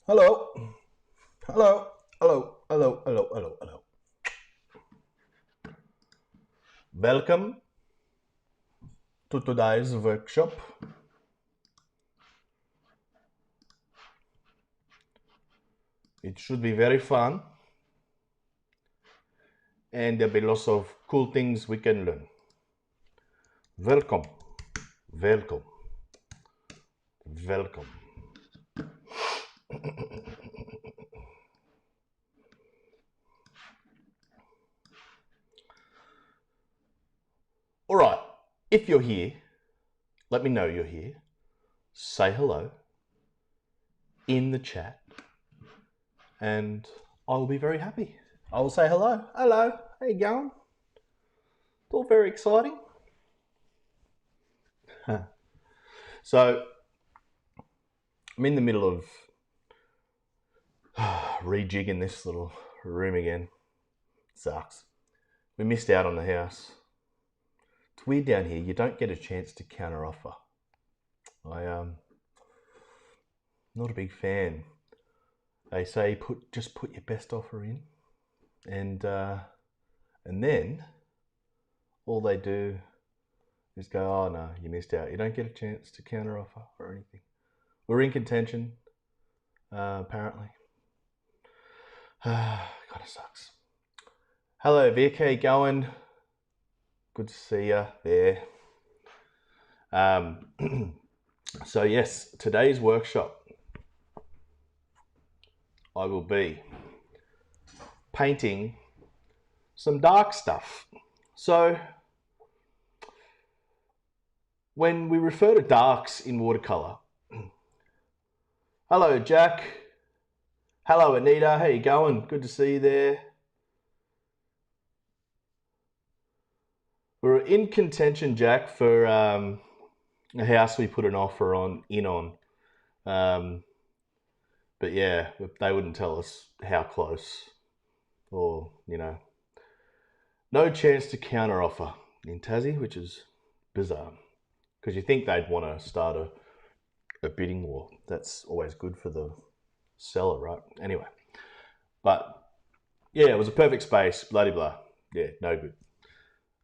Hello. Hello. Hello. Hello. Hello. Hello. Hello. Welcome to today's workshop. It should be very fun and there'll be lots of cool things we can learn. Welcome. Welcome. Welcome. All right, if you're here, let me know you're here. Say hello in the chat and I will be very happy. I will say hello. Hello, how you going? It's all very exciting. So, I'm in the middle of rejigging this little room again. Sucks. We missed out on the house. It's weird down here. You don't get a chance to counter offer. Not a big fan. They say just put your best offer in, and then all they do is go, oh no, you missed out. You don't get a chance to counter offer or anything. We're in contention, apparently. Kind of sucks. Hello, Vic, how you going? Good to see you there. So yes, today's workshop, I will be painting some dark stuff. So when we refer to darks in watercolor, hello Jack, hello Anita, how you going? Good to see you there. We're in contention, Jack, for a house we put an offer on. But yeah, they wouldn't tell us how close, or no chance to counter offer in Tassie, which is bizarre because you think they'd want to start a bidding war. That's always good for the seller, right? Anyway, but yeah, it was a perfect space, bloody blah. Yeah, no good.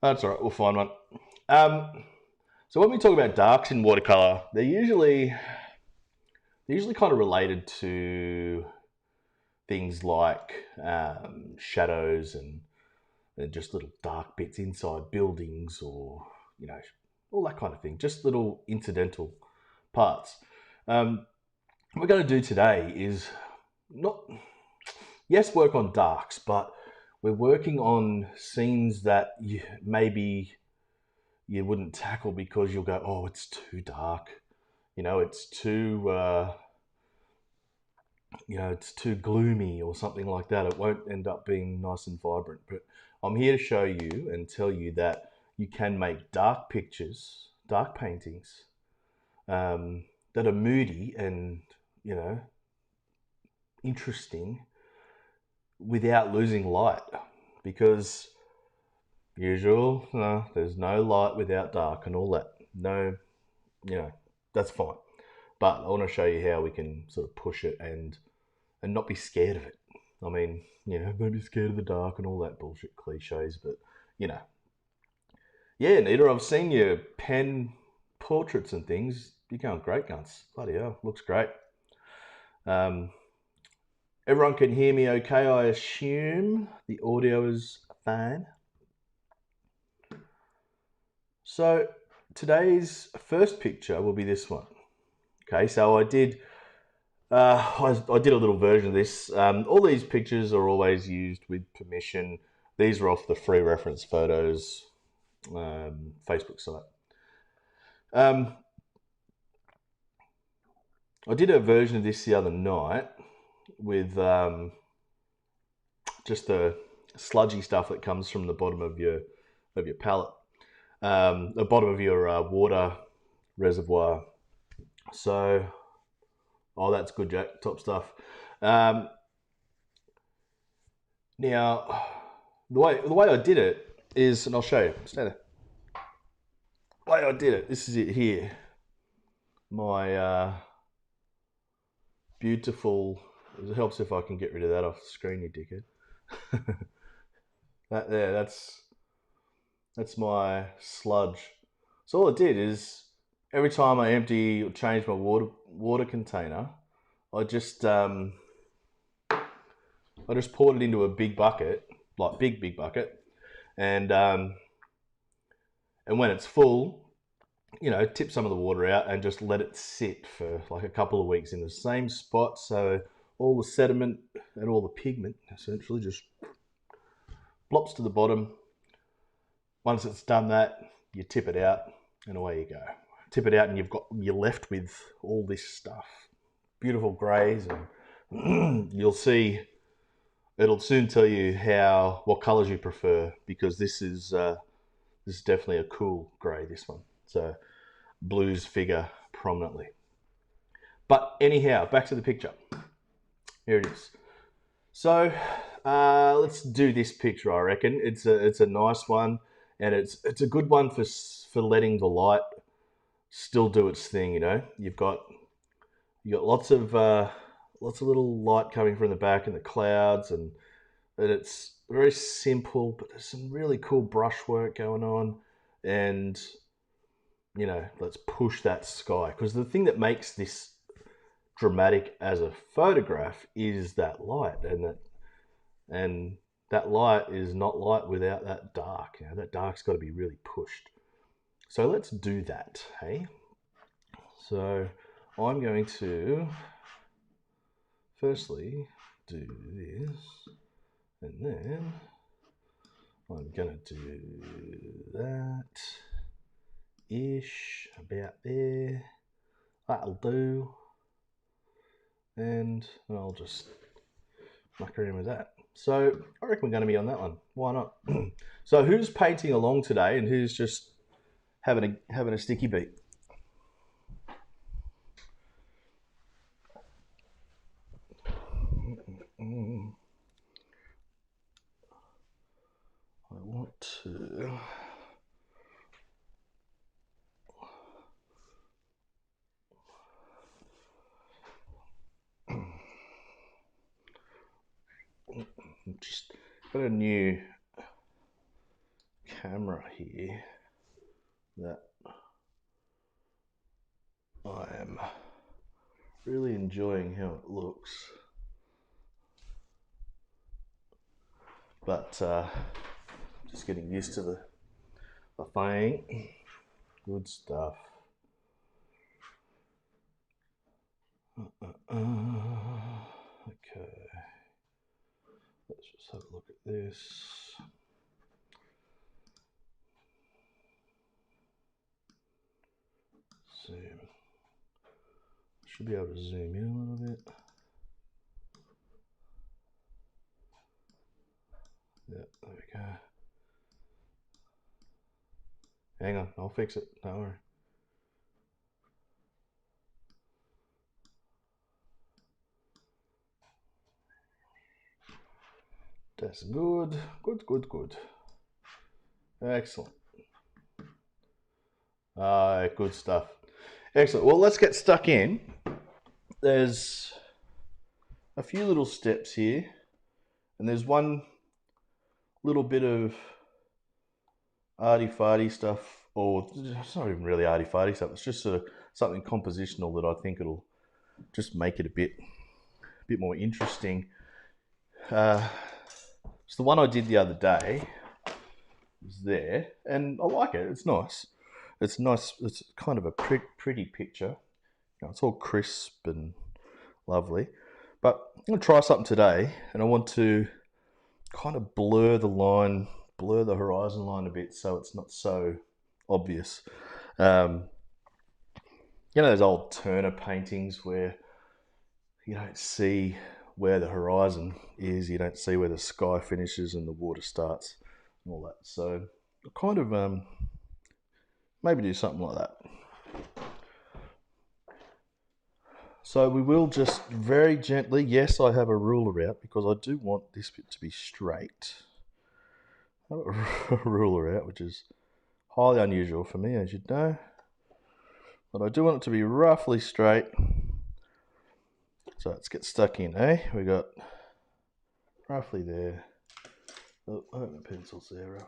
That's all right, we'll find one. So when we talk about darks in watercolor, they're usually kind of related to things like shadows and just little dark bits inside buildings, or all that kind of thing, just little incidental parts. What we're going to do today is work on darks, but we're working on scenes that maybe you wouldn't tackle because you'll go, oh, it's too dark. It's too it's too gloomy or something like that. It won't end up being nice and vibrant. But I'm here to show you and tell you that you can make dark pictures, dark paintings that are moody and interesting without losing light, because there's no light without dark and all that. No, that's fine. But I want to show you how we can sort of push it and not be scared of it. I mean, don't be scared of the dark and all that bullshit cliches, but yeah, Nita, I've seen your pen portraits and things. You're going great, guns. Bloody hell, looks great. Everyone can hear me okay, I assume. The audio is fine. So today's first picture will be this one. Okay, so I did a little version of this. All these pictures are always used with permission. These are off the free reference photos Facebook site. I did a version of this the other night with just the sludgy stuff that comes from the bottom of your palette, the bottom of your water reservoir. So, that's good, Jack. Top stuff. Now, the way I did it is, and I'll show you. Stay there. The way I did it, this is it here. My beautiful It helps if I can get rid of that off the screen, you dickhead. That there, that's my sludge. So all it did is every time I empty or change my water container, I just poured it into a big bucket, like big bucket, and when it's full, you know, tip some of the water out and just let it sit for like a couple of weeks in the same spot, so all the sediment and all the pigment essentially just plops to the bottom. Once it's done that, you tip it out and away you go. Tip it out and you're left with all this stuff. Beautiful greys, and you'll see it'll soon tell you what colours you prefer, because this is definitely a cool grey, this one. So blues figure prominently. But anyhow, back to the picture. Here it is. So let's do this picture. I reckon it's a nice one, and it's a good one for letting the light still do its thing. You know, you got lots of little light coming from the back and the clouds, and it's very simple, but there's some really cool brushwork going on, and you know, let's push that sky, because the thing that makes this dramatic as a photograph is that light, and that light is not light without that dark. You know, that dark's got to be really pushed. So let's do that, hey? So I'm going to firstly do this, and then I'm going to do that ish, about there. That'll do. And I'll just muck around with that. So I reckon we're going to be on that one. Why not? So who's painting along today, and who's just having a sticky beat? I want to just got a new camera here that I am really enjoying how it looks, but just getting used to the thing. Good stuff. Okay, let's just have a look at this. Zoom. Should be able to zoom in a little bit. Yeah, there we go. Hang on, I'll fix it, don't worry. That's good. Good. Excellent. Good stuff. Excellent. Well, let's get stuck in. There's a few little steps here, and there's one little bit of arty-farty stuff, or it's not even really arty-farty stuff. It's just something compositional that I think it'll just make it a bit more interesting. It's the one I did the other day. It's there, and I like it. It's nice. It's nice. It's kind of a pretty picture. You know, it's all crisp and lovely. But I'm going to try something today, and I want to kind of blur the horizon line a bit, so it's not so obvious. You know those old Turner paintings where you don't see where the horizon is, you don't see where the sky finishes and the water starts and all that. So I'll kind of maybe do something like that. So we will just very gently, yes, I have a ruler out because I do want this bit to be straight. I have a ruler out, which is highly unusual for me, as you know. But I do want it to be roughly straight. So let's get stuck in, eh? We got roughly there. Oh, I hope my pencil's there.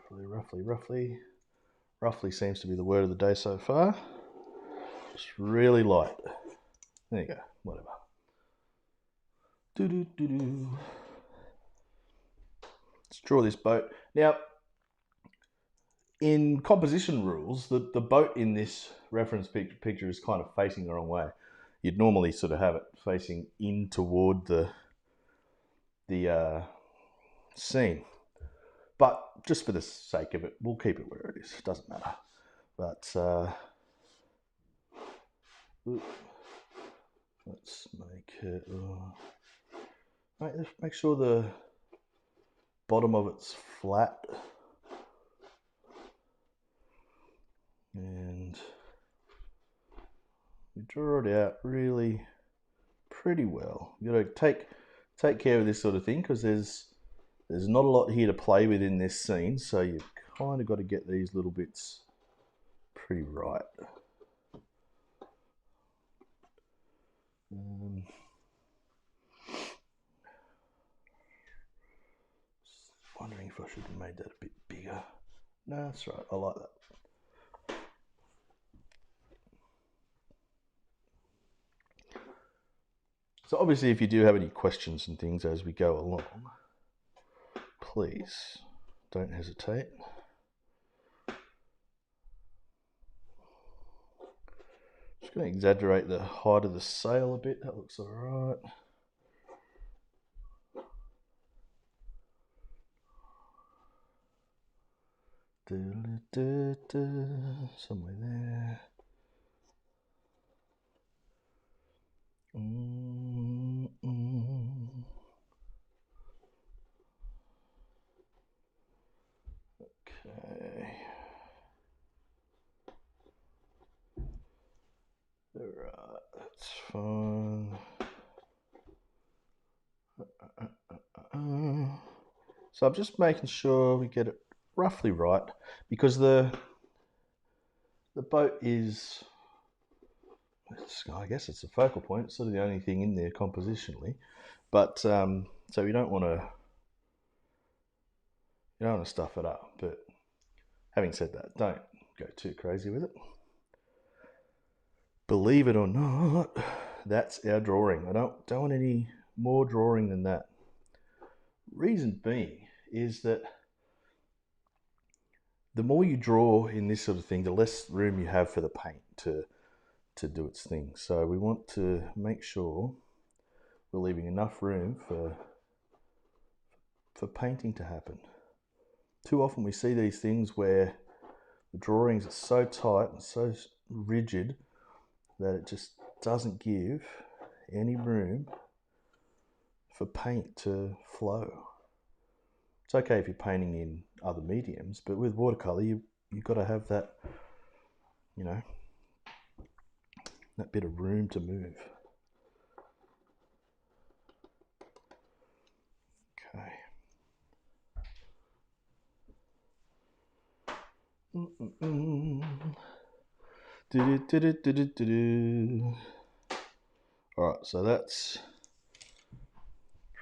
Roughly seems to be the word of the day so far. Just really light. There you go. Whatever. Let's draw this boat. Now, in composition rules, the boat in this reference picture is kind of facing the wrong way. You'd normally sort of have it facing in toward the scene. But just for the sake of it, we'll keep it where it is. It doesn't matter. But let's make it... let's make sure the bottom of it's flat. And we draw it out really pretty well. You got to take care of this sort of thing because there's not a lot here to play with in this scene, so you've kind of got to get these little bits pretty right. Wondering if I should have made that a bit bigger. No, that's right. I like that. So obviously, if you do have any questions and things as we go along, please don't hesitate. Just going to exaggerate the height of the sail a bit. That looks all right. Somewhere there. Okay. Alright, that's fine. So I'm just making sure we get it roughly right because the boat is, I guess it's a focal point. It's sort of the only thing in there compositionally, but so you don't want to stuff it up. But having said that, don't go too crazy with it. Believe it or not, that's our drawing. I don't want any more drawing than that. Reason being is that the more you draw in this sort of thing, the less room you have for the paint to do its thing. So we want to make sure we're leaving enough room for painting to happen. Too often we see these things where the drawings are so tight and so rigid that it just doesn't give any room for paint to flow. It's okay if you're painting in other mediums, but with watercolor, you've got to have that, that bit of room to move. Okay. All right, so that's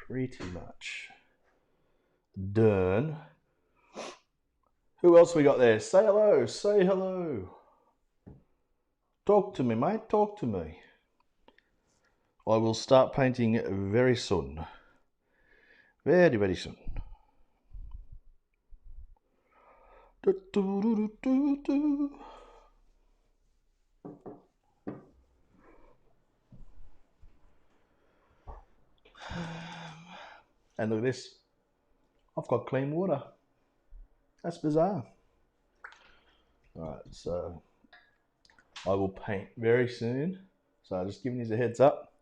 pretty much done. Who else we got there? Say hello, say hello. Talk to me, mate, talk to me. I will start painting very soon. Very, very soon. And look at this. I've got clean water. That's bizarre. Alright, so I will paint very soon. So I'm just giving you a heads up.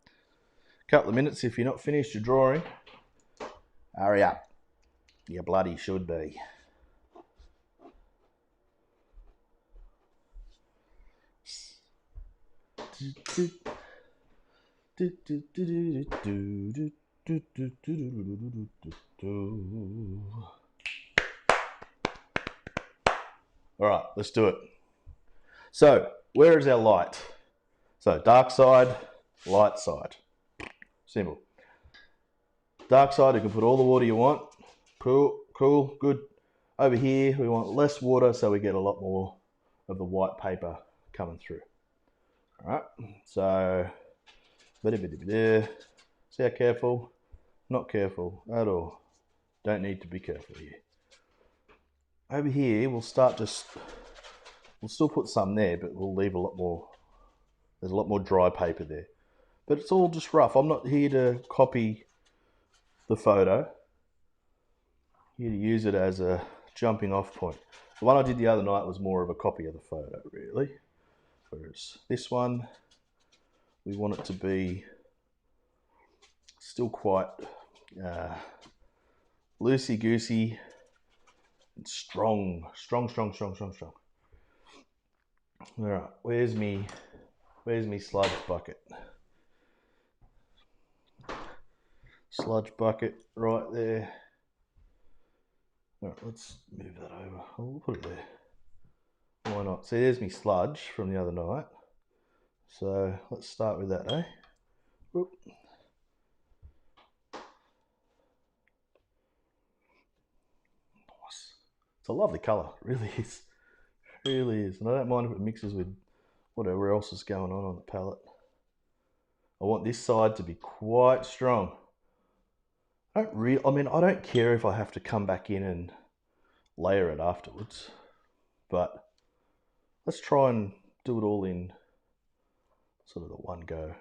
A couple of minutes if you're not finished your drawing. Hurry up. You bloody should be. All right, let's do it. So, where is our light? So, dark side, light side. Simple. Dark side, you can put all the water you want. Cool, good. Over here, we want less water so we get a lot more of the white paper coming through. All right, so see how careful? Not careful at all. Don't need to be careful here. Over here, we'll still put some there, but we'll leave a lot more. There's a lot more dry paper there. But it's all just rough. I'm not here to copy the photo. Here to use it as a jumping off point. The one I did the other night was more of a copy of the photo, really. Whereas this one, we want it to be still quite loosey-goosey and strong. All right, where's me sludge bucket? Sludge bucket right there. All right, let's move that over. I'll put it there. Why not? See, there's me sludge from the other night. So let's start with that, eh? Whoop. Nice. It's a lovely colour, it really is. It really is. And I don't mind if it mixes with whatever else is going on the palette. I want this side to be quite strong. I don't care if I have to come back in and layer it afterwards, but let's try and do it all in sort of the one go.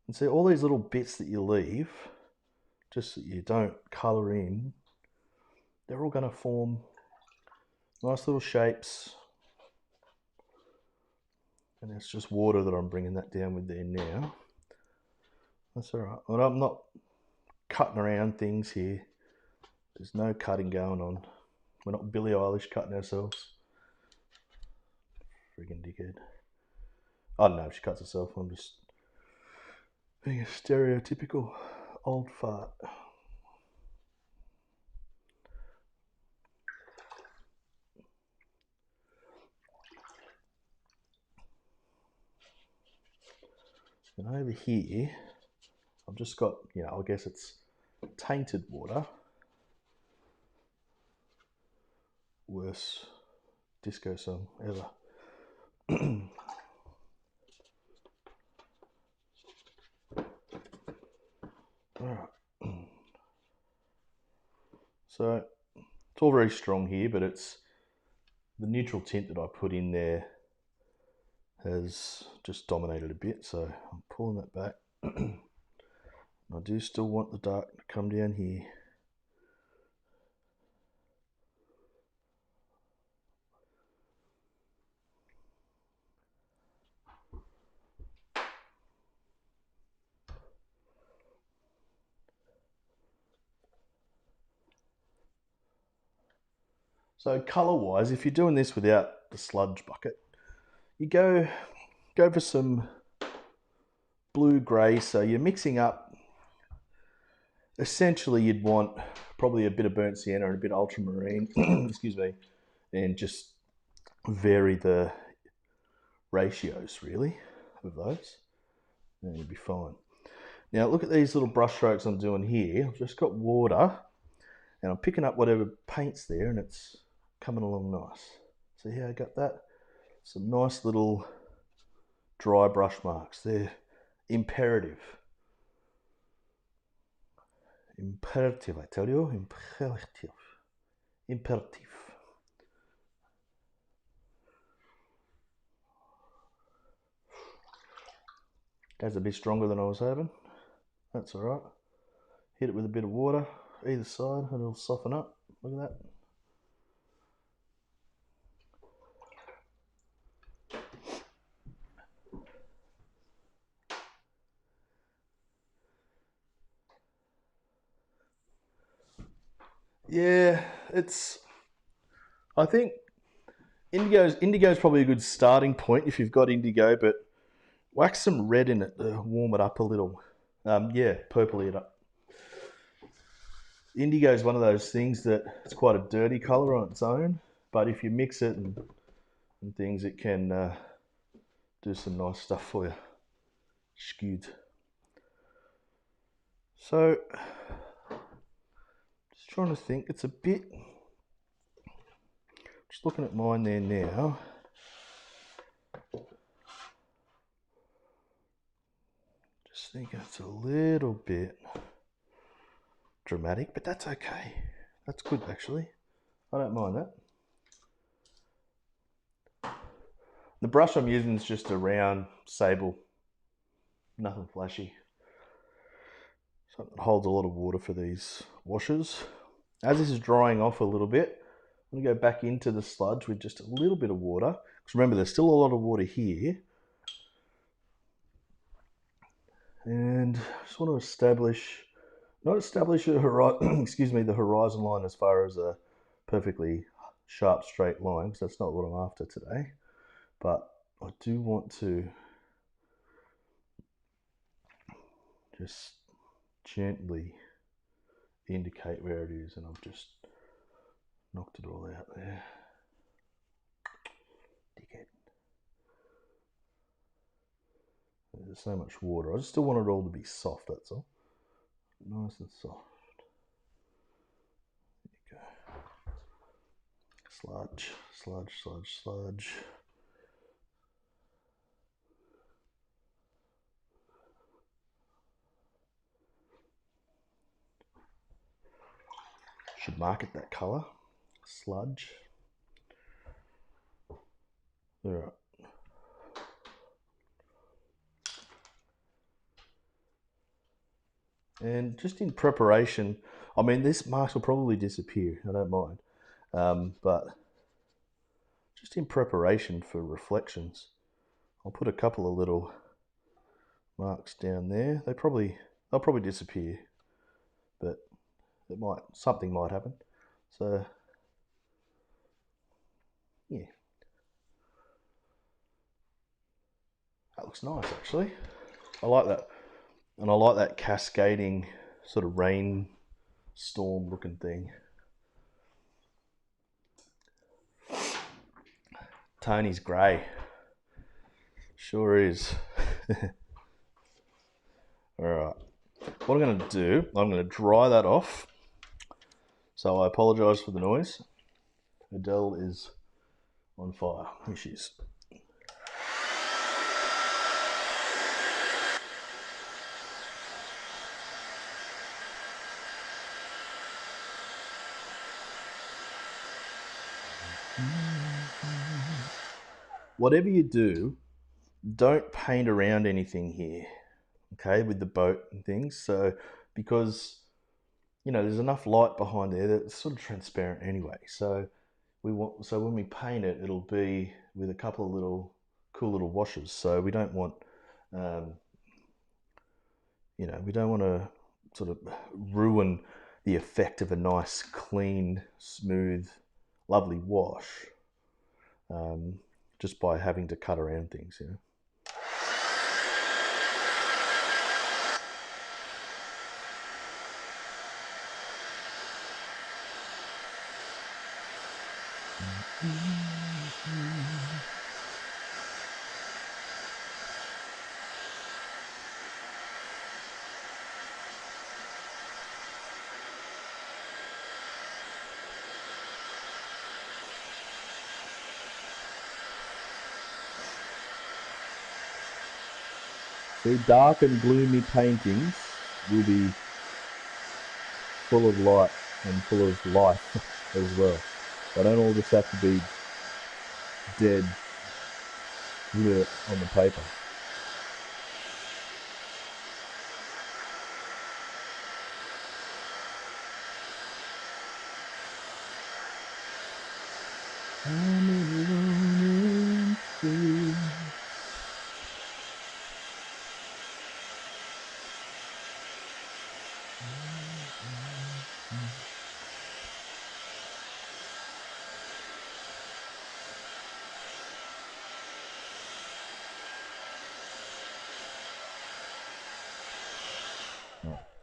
And see all these little bits that you leave, just so you don't colour in, they're all going to form nice little shapes. And it's just water that I'm bringing that down with there now. That's all right. And I'm not cutting around things here. There's no cutting going on. We're not Billie Eilish cutting ourselves. Friggin' dickhead. I don't know if she cuts herself. I'm just being a stereotypical old fart. And over here, I've just got, I guess it's tainted water. Worst disco song ever. Alright. So it's all very strong here, but it's the neutral tint that I put in there has just dominated a bit, so I'm pulling that back. I do still want the dark to come down here. So colour-wise, if you're doing this without the sludge bucket, you go for some blue-grey, so you're mixing up. Essentially, you'd want probably a bit of burnt sienna and a bit of ultramarine, excuse me, and just vary the ratios, really, of those, and you'll be fine. Now, look at these little brush strokes I'm doing here. I've just got water, and I'm picking up whatever paint's there, and it's coming along nice. See how I got that? Some nice little dry brush marks. They're imperative. Imperative, I tell you. Imperative. That's a bit stronger than I was hoping. That's all right. Hit it with a bit of water either side and it'll soften up. Look at that. Yeah, I think indigo's probably a good starting point if you've got indigo, but wax some red in it to warm it up a little. Purpley it up. Indigo is one of those things that it's quite a dirty colour on its own, but if you mix it and things, it can do some nice stuff for you. Skewed. So, just trying to think, it's a bit, just looking at mine there now. Just thinking it's a little bit dramatic, but that's okay. That's good actually. I don't mind that. The brush I'm using is just a round sable, nothing flashy. So it holds a lot of water for these washes. As this is drying off a little bit, I'm going to go back into the sludge with just a little bit of water. Because remember, there's still a lot of water here. And I just want to establish, not establish a horizon, excuse me, the horizon line as far as a perfectly sharp straight line, because that's not what I'm after today. But I do want to just gently indicate where it is, and I've just knocked it all out there. Dickhead. There's so much water. I just still want it all to be soft, that's all. Nice and soft. There you go. Sludge, sludge, sludge, sludge. Should market that colour. Sludge. Alright. And just in preparation, I mean, this marks will probably disappear, I don't mind. But just in preparation for reflections, I'll put a couple of little marks down there. They'll probably disappear, but something might happen. So yeah, that looks nice actually. I like that, and I like that cascading sort of rain storm looking thing. Tony's grey, sure is. All right, what I'm going to do, I'm going to dry that off. So I apologise for the noise. Adele is on fire. Here she is. Whatever you do, don't paint around anything here, okay, with the boat and things. So, because, you know, there's enough light behind there that it's sort of transparent anyway. So when we paint it, it'll be with a couple of little cool little washes. So we don't want, we don't want to sort of ruin the effect of a nice, clean, smooth, lovely wash. Just by having to cut around things, you know. See, dark and gloomy paintings will be full of light and full of life as well. They don't all just have to be dead on the paper.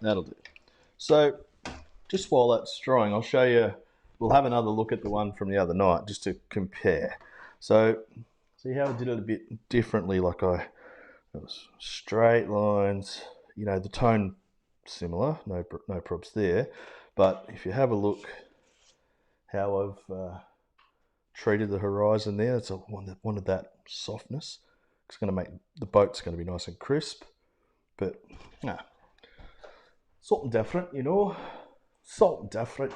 That'll do. So just while that's drying, I'll show you, we'll have another look at the one from the other night just to compare. So see how I did it a bit differently, like it was straight lines, you know, the tone similar, no props there. But if you have a look how I've treated the horizon there, it's wanted that softness. It's going to make the boat's going to be nice and crisp, but something different, you know, something different.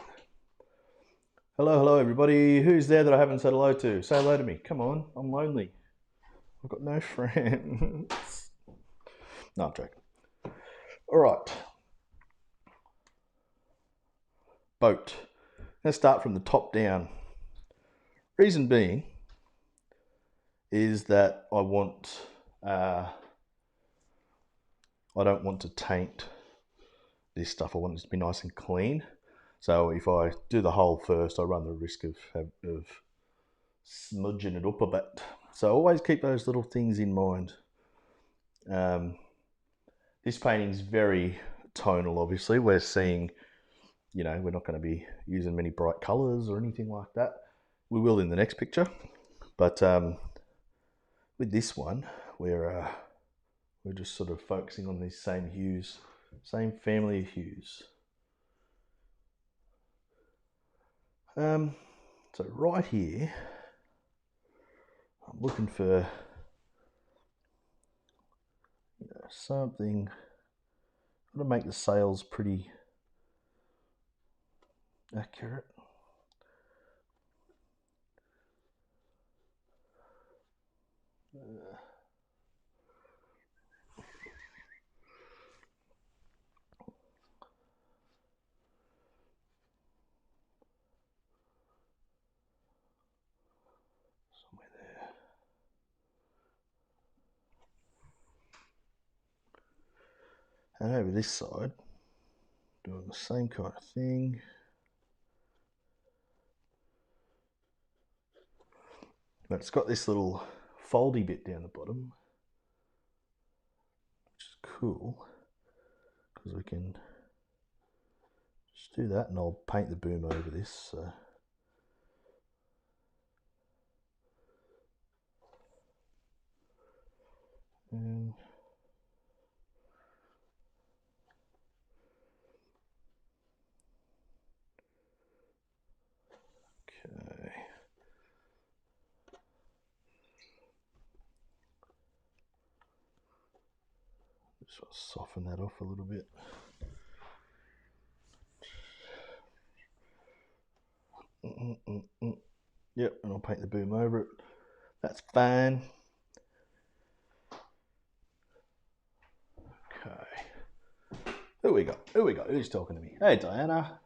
Hello everybody. Who's there that I haven't said hello to? Say hello to me. Come on, I'm lonely. I've got no friends. No, I'm joking. All right. Boat. Let's start from the top down. Reason being is that I don't want to taint this stuff. I want it to be nice and clean. So if I do the hole first, I run the risk of smudging it up a bit. So always keep those little things in mind. This painting's very tonal, obviously. We're seeing, you know, we're not going to be using many bright colours or anything like that. We will in the next picture. But with this one, we're just sort of focusing on these same hues, same family of hues. So right here, I'm looking for something to make the sails pretty accurate. Somewhere there. And over this side, doing the same kind of thing. But it's got this little foldy bit down the bottom, which is cool, because we can just do that, and I'll paint the boom over this. So. And okay. Just want to soften that off a little bit. Yep, and I'll paint the boom over it. That's fine. Okay. Who we got? Who's talking to me? Hey, Diana.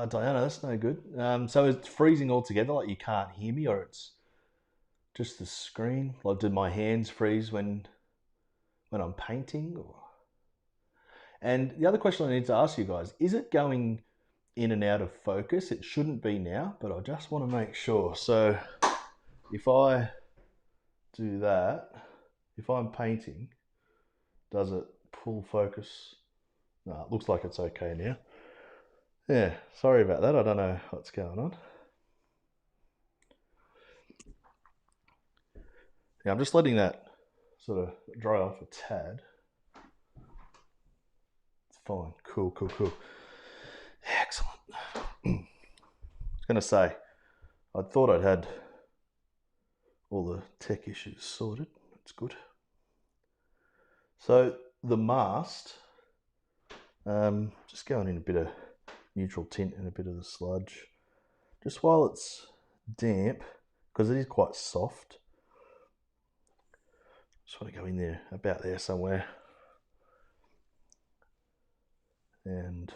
Diana, that's no good. So it's freezing altogether, like you can't hear me, or it's just the screen? Like, did my hands freeze when I'm painting? Or... And the other question I need to ask you guys, is it going in and out of focus? It shouldn't be now, but I just want to make sure. So if I do that, if I'm painting, does it pull focus? No, it looks like it's okay now. Yeah, sorry about that. I don't know what's going on. Yeah, I'm just letting that sort of dry off a tad. It's fine. Cool. Excellent. I was going to say, I thought I'd had all the tech issues sorted. That's good. So the mast, just going in a bit of neutral tint and a bit of the sludge, just while it's damp, because it is quite soft. Just want to go in there, about there somewhere. And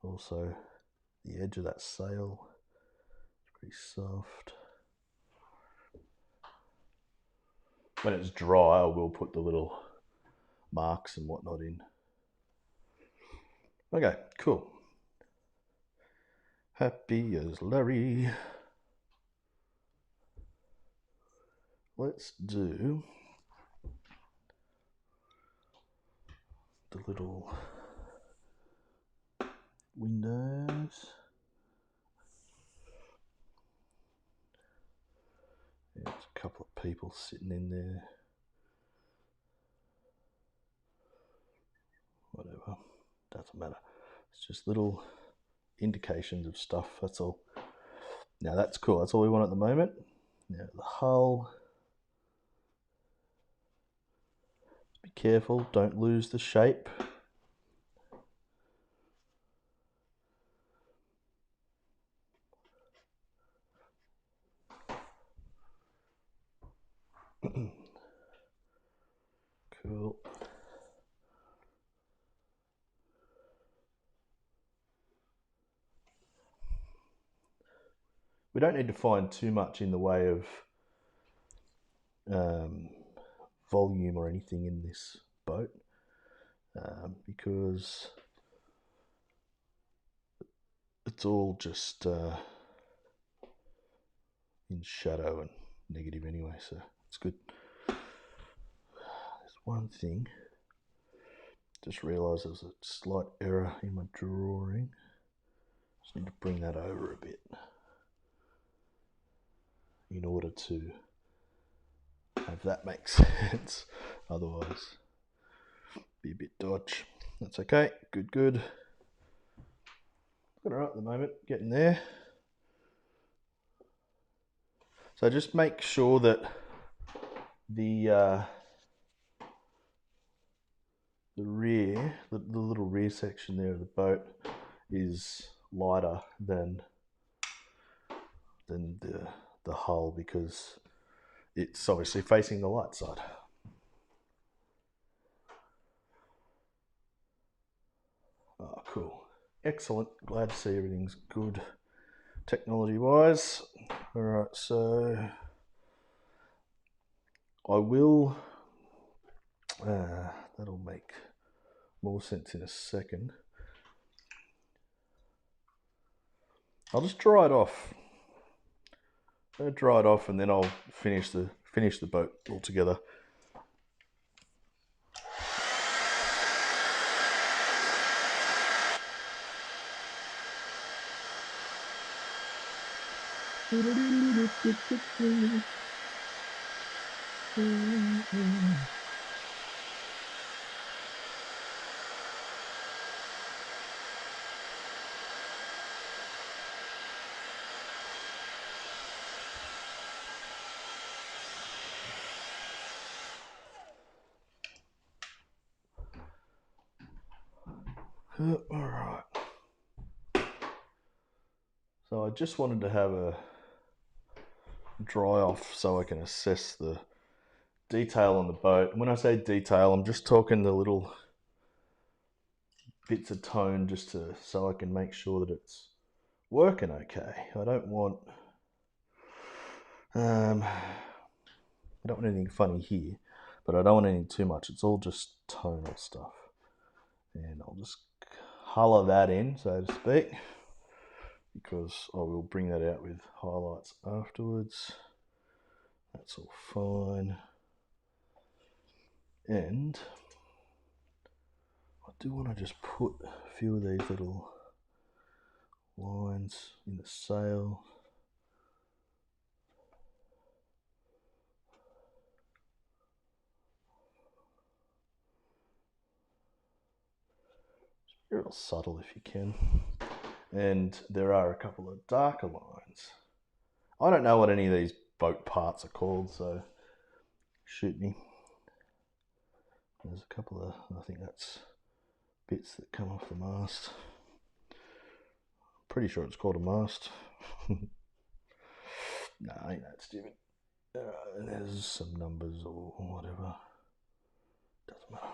also the edge of that sail, pretty soft. When it's dry, I will put the little marks and whatnot in. Okay, cool. Happy as Larry. Let's do the little windows. a couple of people sitting in there. Whatever, doesn't matter. It's just little indications of stuff, that's all. Now that's cool, that's all we want at the moment. Now the hull, be careful, don't lose the shape. Cool. We don't need to find too much in the way of volume or anything in this boat, because it's all just in shadow and negative anyway, so it's good. There's one thing, just realised there's a slight error in my drawing. Just need to bring that over a bit in order to have that make sense. Otherwise, be a bit dodge. That's okay. Good. Got it right at the moment. Getting there. So just make sure that the rear, the little rear section there of the boat is lighter than the hull, because it's obviously facing the light side. Oh, cool. Excellent. Glad to see everything's good technology wise. Alright, so I will, that'll make more sense in a second. I'll just dry it off. I'll dry it off and then I'll finish the boat altogether. Alright. So I just wanted to have a dry off so I can assess the detail on the boat. When I say detail, I'm just talking the little bits of tone, just so I can make sure that it's working okay. I don't want anything funny here, but I don't want anything too much. It's all just tonal stuff. And I'll just colour that in, so to speak, because I will bring that out with highlights afterwards. That's all fine. And I do want to just put a few of these little lines in the sail. Real subtle if you can. And there are a couple of darker lines. I don't know what any of these boat parts are called, so shoot me. There's a couple of, I think that's bits that come off the mast. Pretty sure it's called a mast. No, ain't that stupid. And there's some numbers or whatever. Doesn't matter.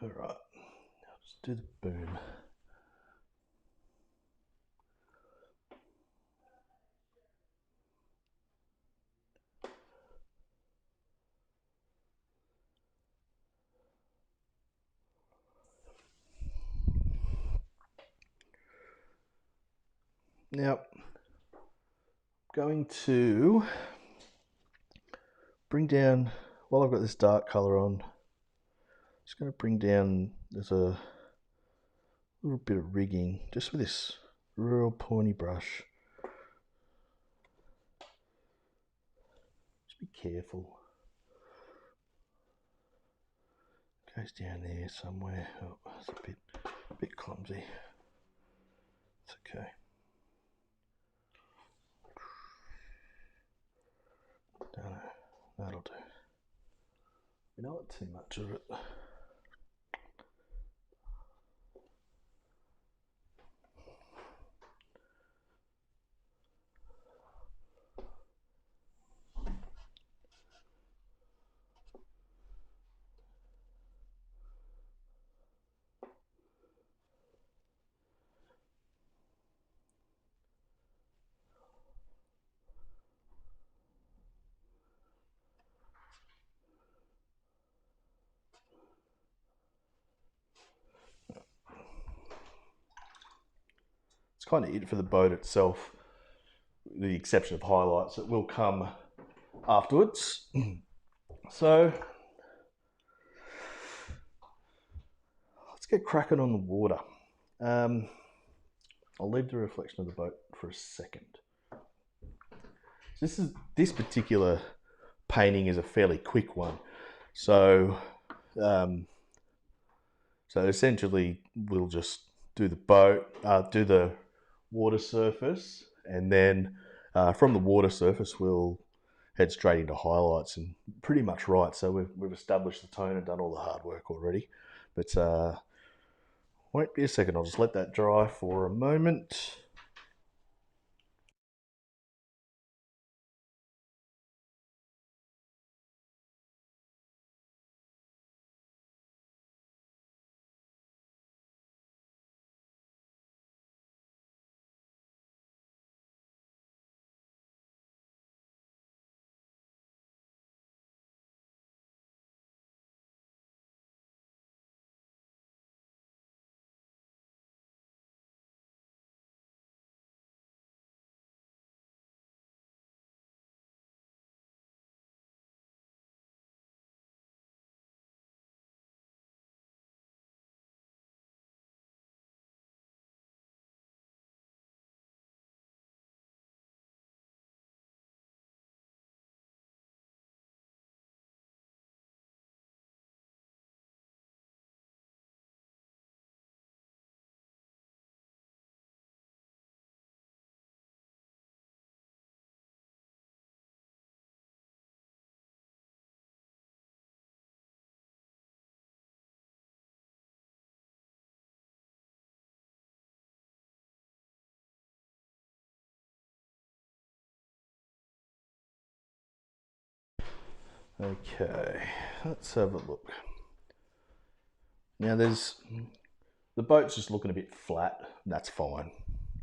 Alright, now just do the boom. Now, I'm going to bring down, while I've got this dark colour on, just going to bring down, there's a little bit of rigging, just with this Real pointy brush. Just be careful. Goes down there somewhere. Oh, it's a bit clumsy. It's okay. Don't know. That'll do. You know what? Too much of it. It's kind of it for the boat itself, with the exception of highlights that will come afterwards. So let's get cracking on the water. I'll leave the reflection of the boat for a second. This particular painting is a fairly quick one, so essentially we'll just do the boat, do the water surface, and then from the water surface we'll head straight into highlights, and pretty much right. So we've established the tone and done all the hard work already. But won't be a second. I'll just let that dry for a moment. Okay, let's have a look. Now the boat's just looking a bit flat. That's fine.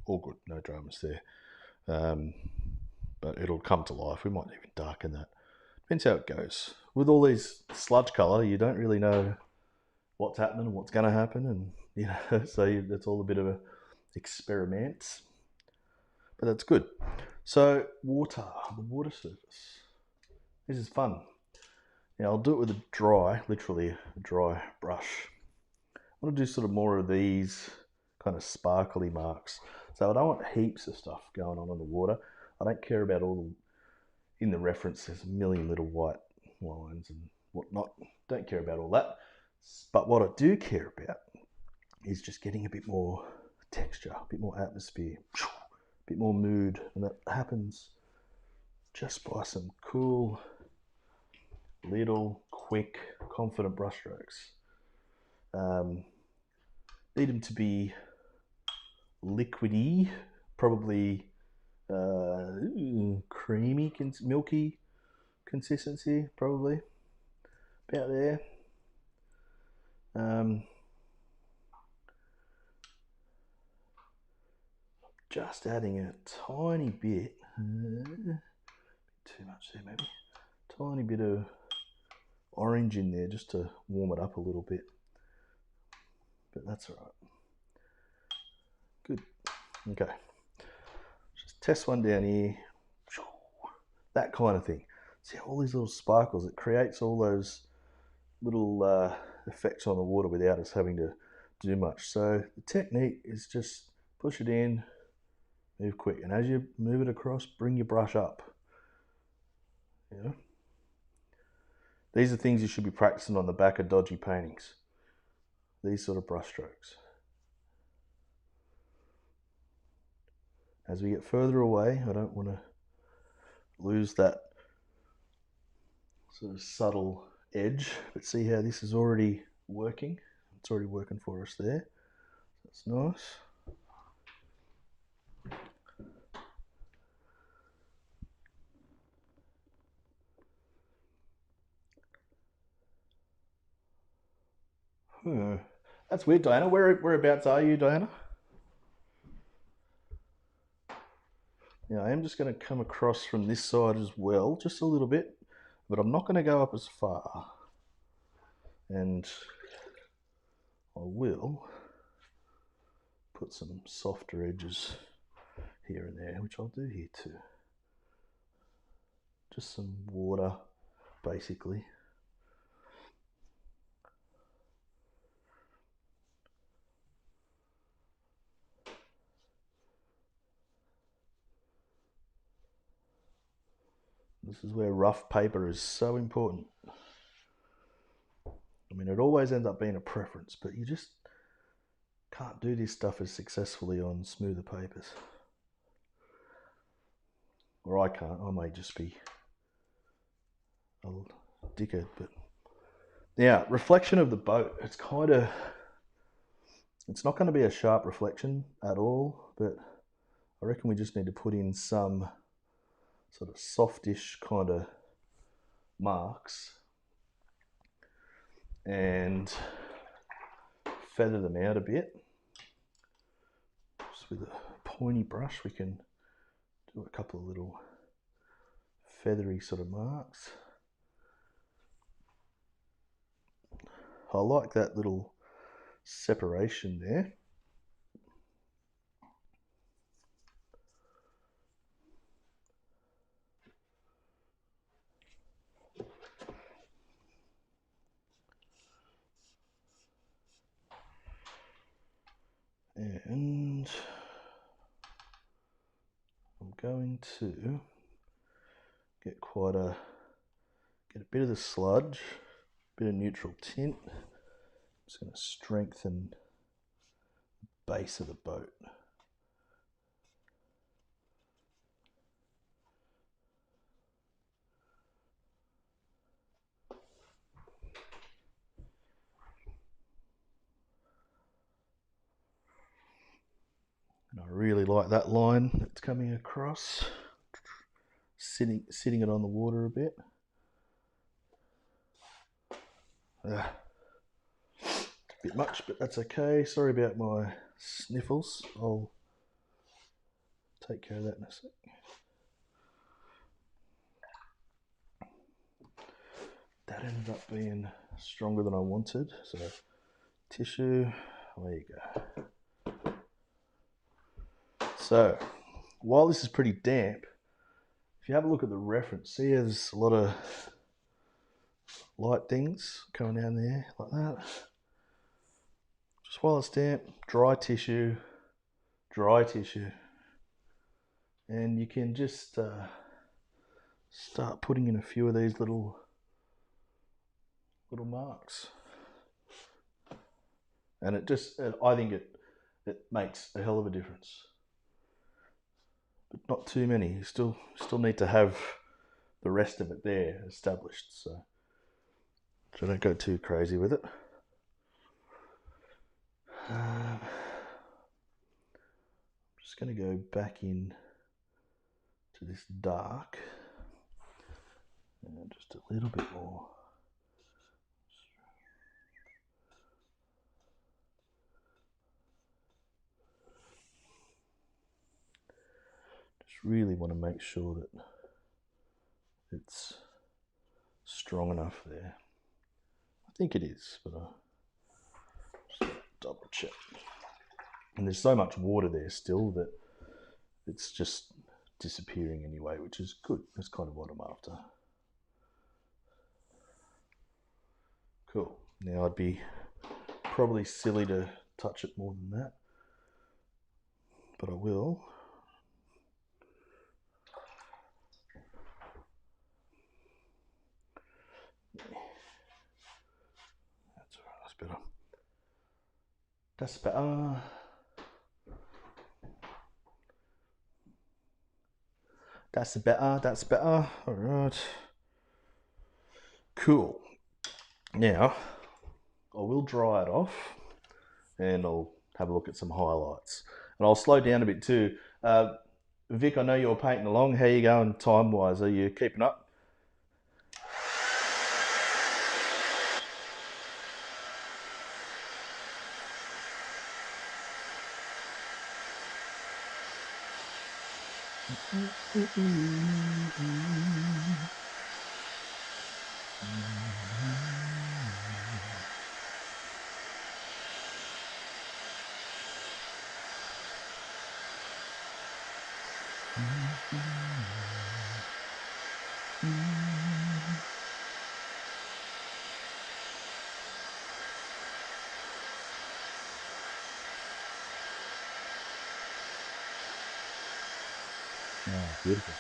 All good, no dramas there. But it'll come to life. We might even darken that. Depends how it goes. With all these sludge colour, you don't really know what's happening and what's going to happen, and so it's all a bit of a experiment. But that's good. So the water surface. This is fun. Now I'll do it with literally a dry brush. I want to do sort of more of these kind of sparkly marks. So I don't want heaps of stuff going on in the water. I don't care about in the reference there's a million little white lines and whatnot. Don't care about all that. But what I do care about is just getting a bit more texture, a bit more atmosphere, a bit more mood. And that happens just by some cool, little, quick, confident brushstrokes. Need them to be liquidy, probably creamy, milky consistency, probably about there. Just adding a tiny bit, too much there maybe, tiny bit of orange in there just to warm it up a little bit, but that's all right. Good. Okay, just test one down here, that kind of thing. See all these little sparkles, it creates all those little effects on the water without us having to do much. So the technique is just push it in, Move quick, and as you move it across, bring your brush up. Yeah. These are things you should be practicing on the back of dodgy paintings. These sort of brush strokes. As we get further away, I don't want to lose that sort of subtle edge, but see how this is already working? It's already working for us there. That's nice. That's weird, Diana. Whereabouts are you, Diana? Yeah, I am just going to come across from this side as well, just a little bit, but I'm not going to go up as far. And I will put some softer edges here and there, which I'll do here too. Just some water, basically. This is where rough paper is so important. I mean, it always ends up being a preference, but you just can't do this stuff as successfully on smoother papers. Or I can't. I may just be a dickhead, but yeah, reflection of the boat. It's not going to be a sharp reflection at all, but I reckon we just need to put in some sort of softish kind of marks and feather them out a bit. Just with a pointy brush, we can do a couple of little feathery sort of marks. I like that little separation there. And I'm going to get a bit of the sludge, a bit of neutral tint. I'm just going to strengthen the base of the boat. And I really like that line that's coming across, sitting it on the water a bit. A bit much, but that's okay. Sorry about my sniffles. I'll take care of that in a sec. That ended up being stronger than I wanted, so tissue, there you go. So while this is pretty damp, if you have a look at the reference, see there's a lot of light things coming down there like that. Just while it's damp, dry tissue, and you can just start putting in a few of these little marks, and I think it makes a hell of a difference. But not too many. You still need to have the rest of it there established, so don't go too crazy with it. I'm just going to go back in to this dark and just a little bit more. Just really want to make sure that it's strong enough there. I think it is, but just double check. And there's so much water there still that it's just disappearing anyway, which is good. That's kind of what I'm after. Cool. Now I'd be probably silly to touch it more than that, but I will. better. That's better. That's better. That's better. All right. Cool. Now, I will dry it off and I'll have a look at some highlights. And I'll slow down a bit too. Vic, I know you're painting along. How you going time-wise? Are you keeping up? Oh, beautiful.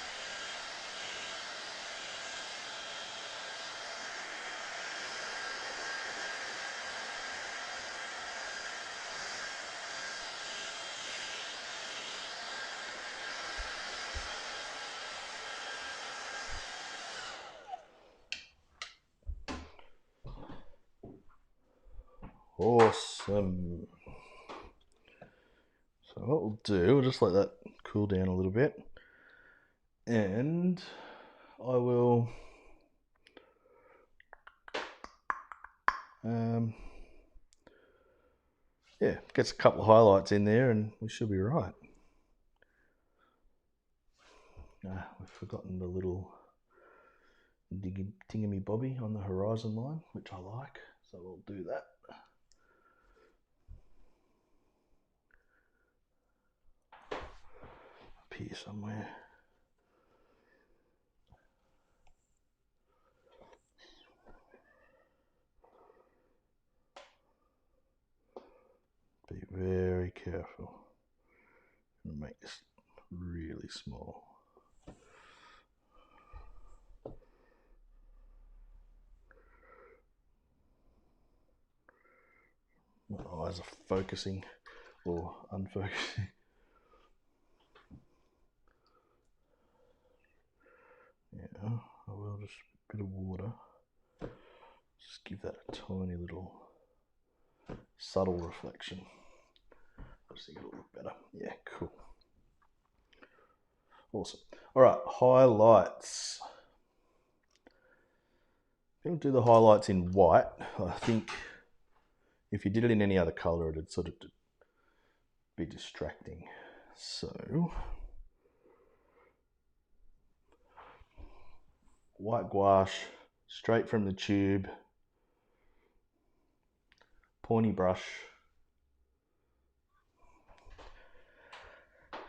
Awesome. So what we'll do, we'll just let that cool down a little bit. And I will yeah, gets a couple of highlights in there and we should be right. We've forgotten the little dingamy bobby on the horizon line, which I like, so we'll do that. Up here somewhere. Be very careful. I'm gonna make this really small. My eyes are focusing or unfocusing. Yeah, I will just a bit of water. Just give that a tiny little subtle reflection. I just think it'll look better. Yeah, cool. Awesome. All right, highlights. We'll do the highlights in white. I think if you did it in any other color, it'd sort of be distracting. So, white gouache, straight from the tube, pointy brush.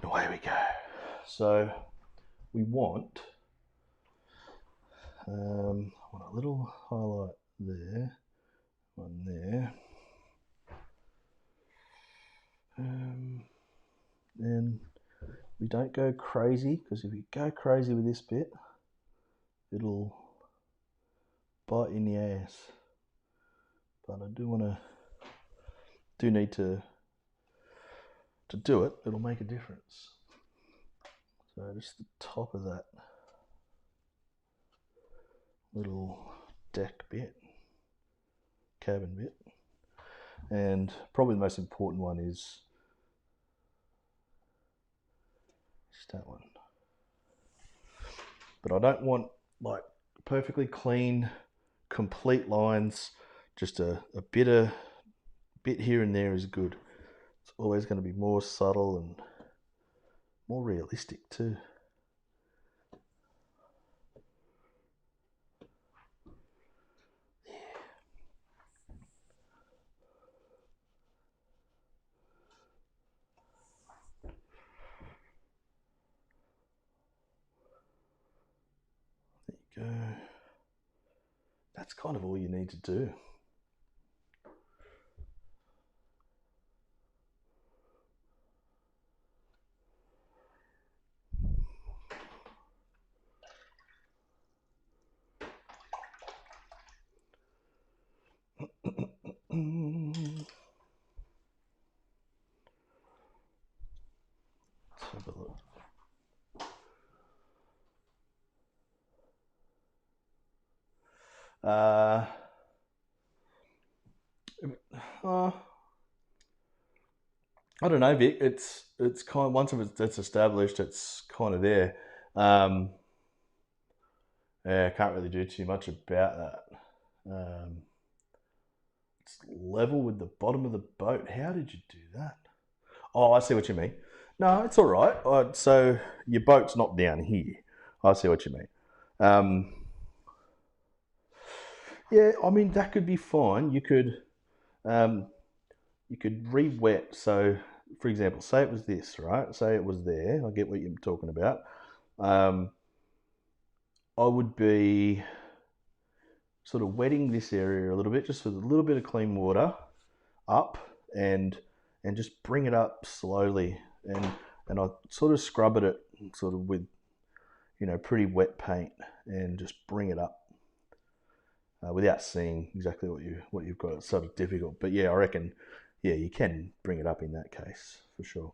And away we go. So, we want a little highlight there, one there. And we don't go crazy, because if you go crazy with this bit, it'll bite in the ass. But I do need to do it. It'll make a difference. So just the top of that little deck bit, cabin bit, and probably the most important one is that one. But I don't want like perfectly clean, complete lines. Just a bit here and there is good. It's always going to be more subtle and more realistic too. There you go. That's kind of all you need to do. Let's have a look. I don't know, Vic. It's kind of, once it's established, it's kind of there. Yeah, I can't really do too much about that. It's level with the bottom of the boat. How did you do that? Oh, I see what you mean. No, it's all right. So your boat's not down here. I see what you mean. Yeah, I mean that could be fine. Um, you could re-wet. So, for example, say it was this, right? Say it was there. I get what you're talking about. I would be sort of wetting this area a little bit, just with a little bit of clean water up, and just bring it up slowly, and I sort of scrub it sort of with pretty wet paint, and just bring it up without seeing exactly what you've got. It's sort of difficult, but yeah, I reckon you can bring it up in that case for sure.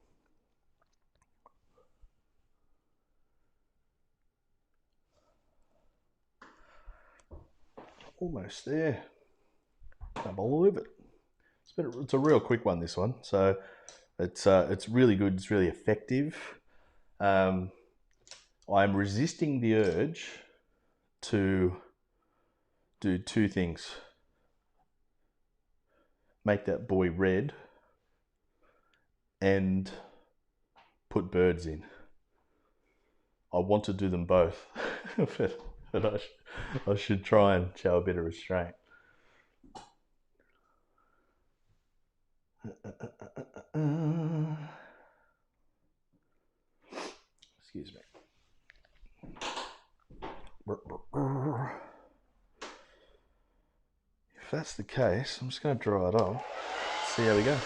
Almost there. Can't believe it. It's a real quick one, this one. So it's really good. It's really effective. I'm resisting the urge to do two things: make that boy red and put birds in. I want to do them both, but I should try and show a bit of restraint. Excuse me. If that's the case, I'm just going to dry it off. See how we go.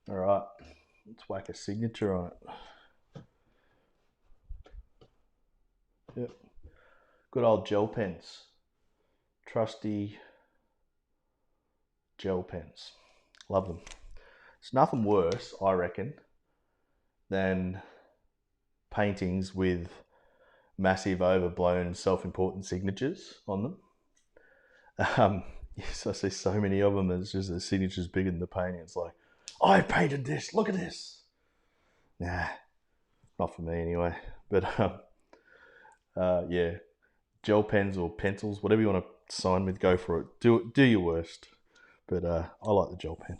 All right, let's whack a signature on it. Yep, good old gel pens, trusty gel pens. Love them. It's nothing worse, I reckon, than paintings with massive, overblown, self-important signatures on them. Yes, I see so many of them. It's just the signature's bigger than the painting. It's like, I painted this. Look at this. Nah, not for me anyway. But yeah, gel pens or pencils, whatever you want to sign with, go for it. Do your worst. But I like the gel pen.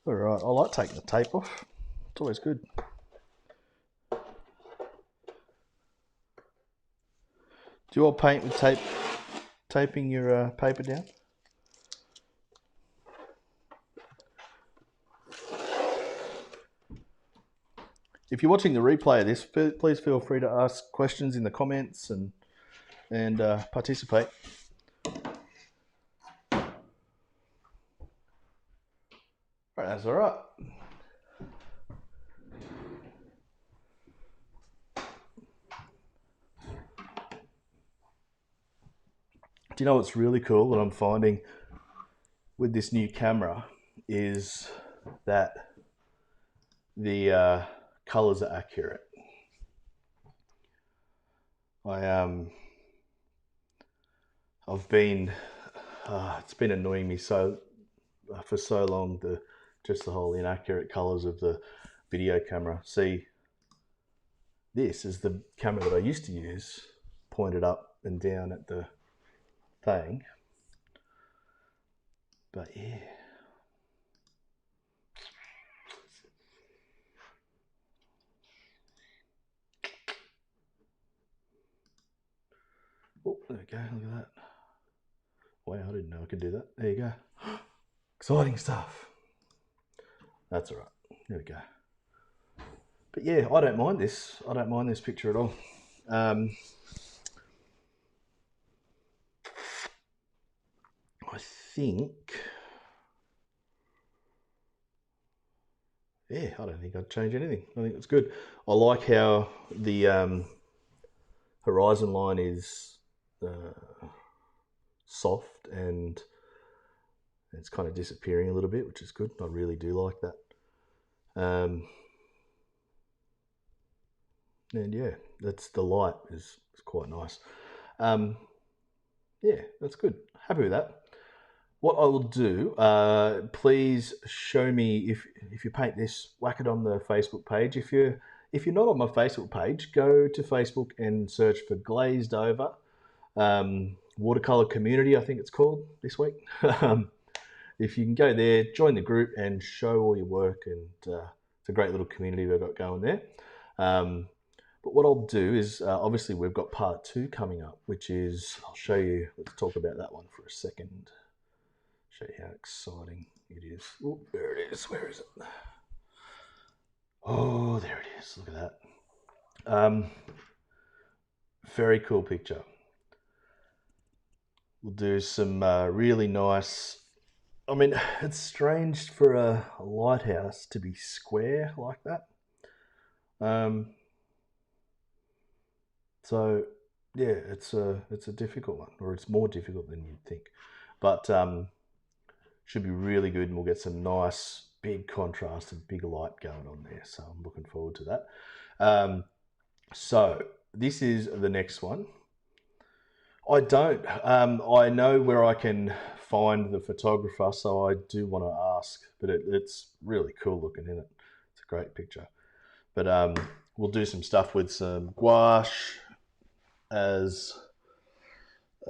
All right, I like taking the tape off. It's always good. Do you all paint with taping your paper down? If you're watching the replay of this, please feel free to ask questions in the comments and participate. All right, that's all right. Do you know what's really cool that I'm finding with this new camera is that the colors are accurate. I've been it's been annoying me for so long, just the whole inaccurate colors of the video camera. See, this is the camera that I used to use, pointed up and down at the thing. But yeah. Oh, there we go. Look at that. Wow, I didn't know I could do that. There you go. Exciting stuff. That's all right. There we go. But yeah, I don't mind this. I don't mind this picture at all. I think, yeah, I don't think I'd change anything. I think it's good. I like how the horizon line is soft and it's kind of disappearing a little bit, which is good. I really do like that. And yeah, that's the light is quite nice. Yeah, that's good. Happy with that. What I will do, please show me if you paint this, whack it on the Facebook page. If you're not on my Facebook page, go to Facebook and search for Glazed Over Watercolor Community, I think it's called this week. If you can go there, join the group and show all your work, and it's a great little community we've got going there. But what I'll do is, obviously we've got part 2 coming up, which is, I'll show you, let's talk about that one for a second. Show you how exciting it is. Oh, there it is. Where is it? Oh, there it is. Look at that. Very cool picture. We'll do some really nice. I mean, it's strange for a lighthouse to be square like that. So yeah, it's a difficult one, or it's more difficult than you'd think, but should be really good, and we'll get some nice big contrast and big light going on there. So I'm looking forward to that. So this is the next one. I don't. I know where I can find the photographer, so I do want to ask. But it's really cool looking, isn't it? It's a great picture. But we'll do some stuff with some gouache as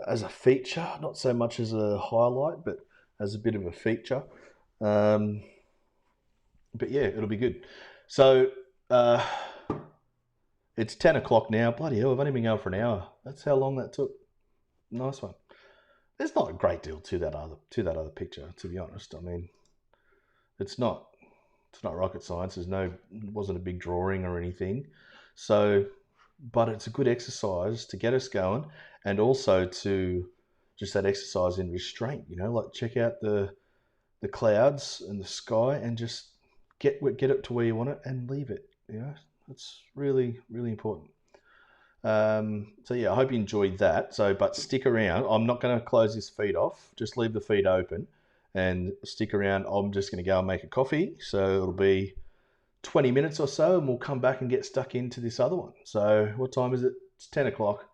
a feature, not so much as a highlight, but as a bit of a feature. But yeah, it'll be good. So it's 10 o'clock now. Bloody hell, I've only been going for an hour. That's how long that took. Nice one. There's not a great deal to that other picture, to be honest. I mean, it's not rocket science. It wasn't a big drawing or anything. So, but it's a good exercise to get us going, and also to just that exercise in restraint. Like check out the clouds and the sky, and just get it to where you want it and leave it. That's really, really important. So yeah, I hope you enjoyed that. But stick around. I'm not going to close this feed off. Just leave the feed open and stick around. I'm just going to go and make a coffee. So it'll be 20 minutes or so, and we'll come back and get stuck into this other one. So what time is it? It's 10 o'clock.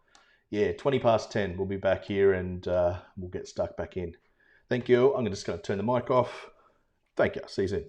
Yeah, 20 past 10. We'll be back here, and we'll get stuck back in. Thank you. I'm just going to turn the mic off. Thank you. See you soon.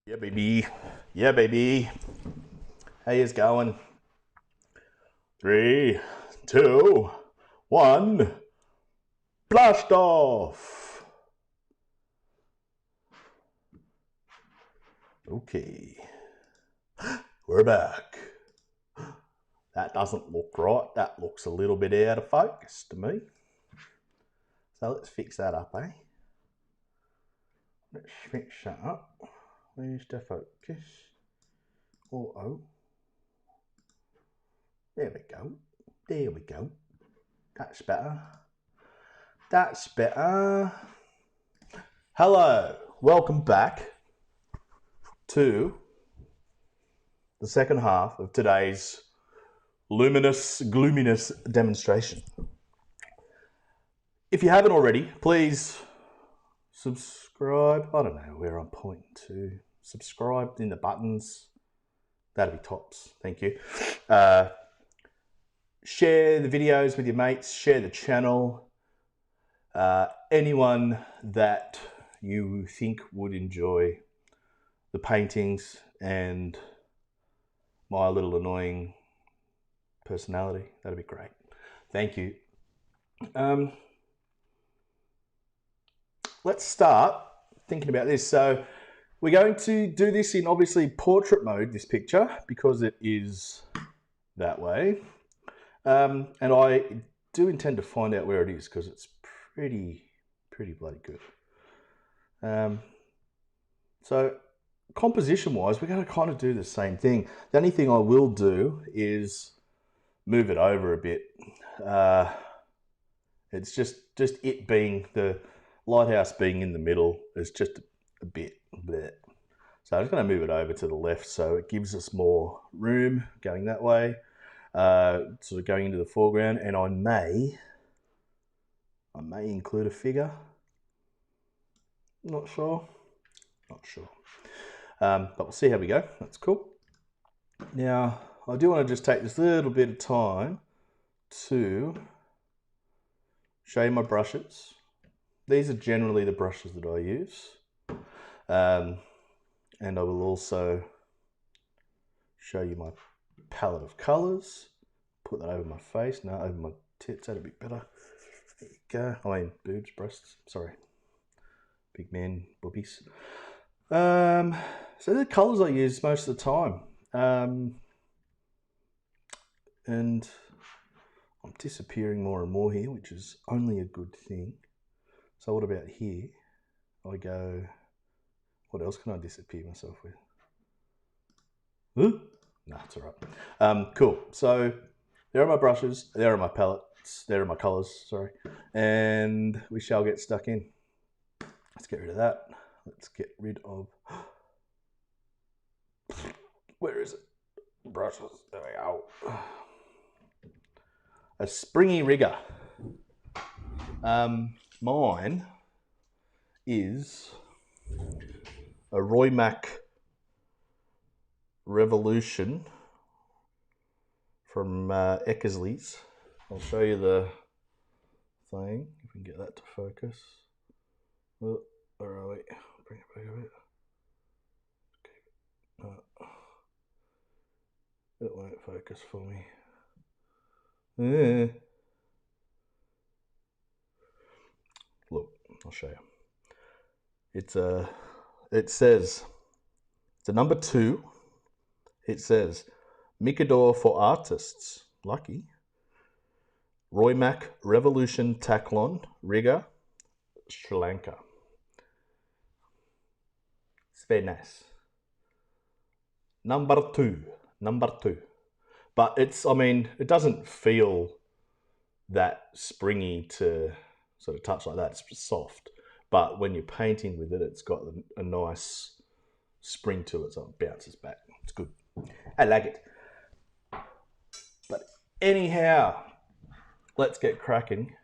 Yeah, baby. Yeah, baby. How yous going? 3, 2, 1. Blast off. Okay. We're back. That doesn't look right. That looks a little bit out of focus to me. So let's fix that up, eh? Let's fix that up. Where's the focus? Oh. There we go. There we go. That's better. That's better. Hello. Welcome back to the second half of today's gloominess demonstration. If you haven't already, please subscribe. I don't know where I'm pointing to. Subscribe in the buttons. That'd be tops. Thank you. Share the videos with your mates. Share the channel. Anyone that you think would enjoy the paintings and my little annoying personality, that'd be great. Thank you. Let's start thinking about this. So we're going to do this in obviously portrait mode, this picture, because it is that way. And I do intend to find out where it is because it's pretty bloody good. So composition wise, we're going to kind of do the same thing. The only thing I will do is move it over a bit. It's just it being the lighthouse being in the middle is just a bit bleh. So I'm just going to move it over to the left so it gives us more room going that way, sort of going into the foreground. And I may include a figure. Not sure. But we'll see how we go. That's cool. Now, I do want to just take this little bit of time to show you my brushes. These are generally the brushes that I use. And I will also show you my palette of colours. Put that over my face. No, over my tits. That'd be better. There you go. I mean, boobs, breasts. Sorry. Big man boobies. So the colours I use most of the time. And I'm disappearing more and more here, which is only a good thing. So what about here? I go, what else can I disappear myself with? Huh? No, it's all right. Cool. So there are my brushes, there are my palettes, there are my colours, sorry. And we shall get stuck in. Let's get rid of that. Let's get rid of, where is it? Brushes, there we go. A springy rigger. Mine is a Roy Mac Revolution from Eckersley's. I'll show you the thing, if we can get that to focus. Oh, where are we? Bring it back a bit. Okay. It won't focus for me. Look, I'll show you. It says, it's a number 2. It says, Mikador for artists. Lucky. Roy Mac Revolution Taklon Rigger, Sri Lanka. It's very nice. Number 2. But it's, I mean, it doesn't feel that springy to sort of touch like that. It's soft. But when you're painting with it, it's got a nice spring to it, so it bounces back. It's good. I like it. But anyhow, let's get cracking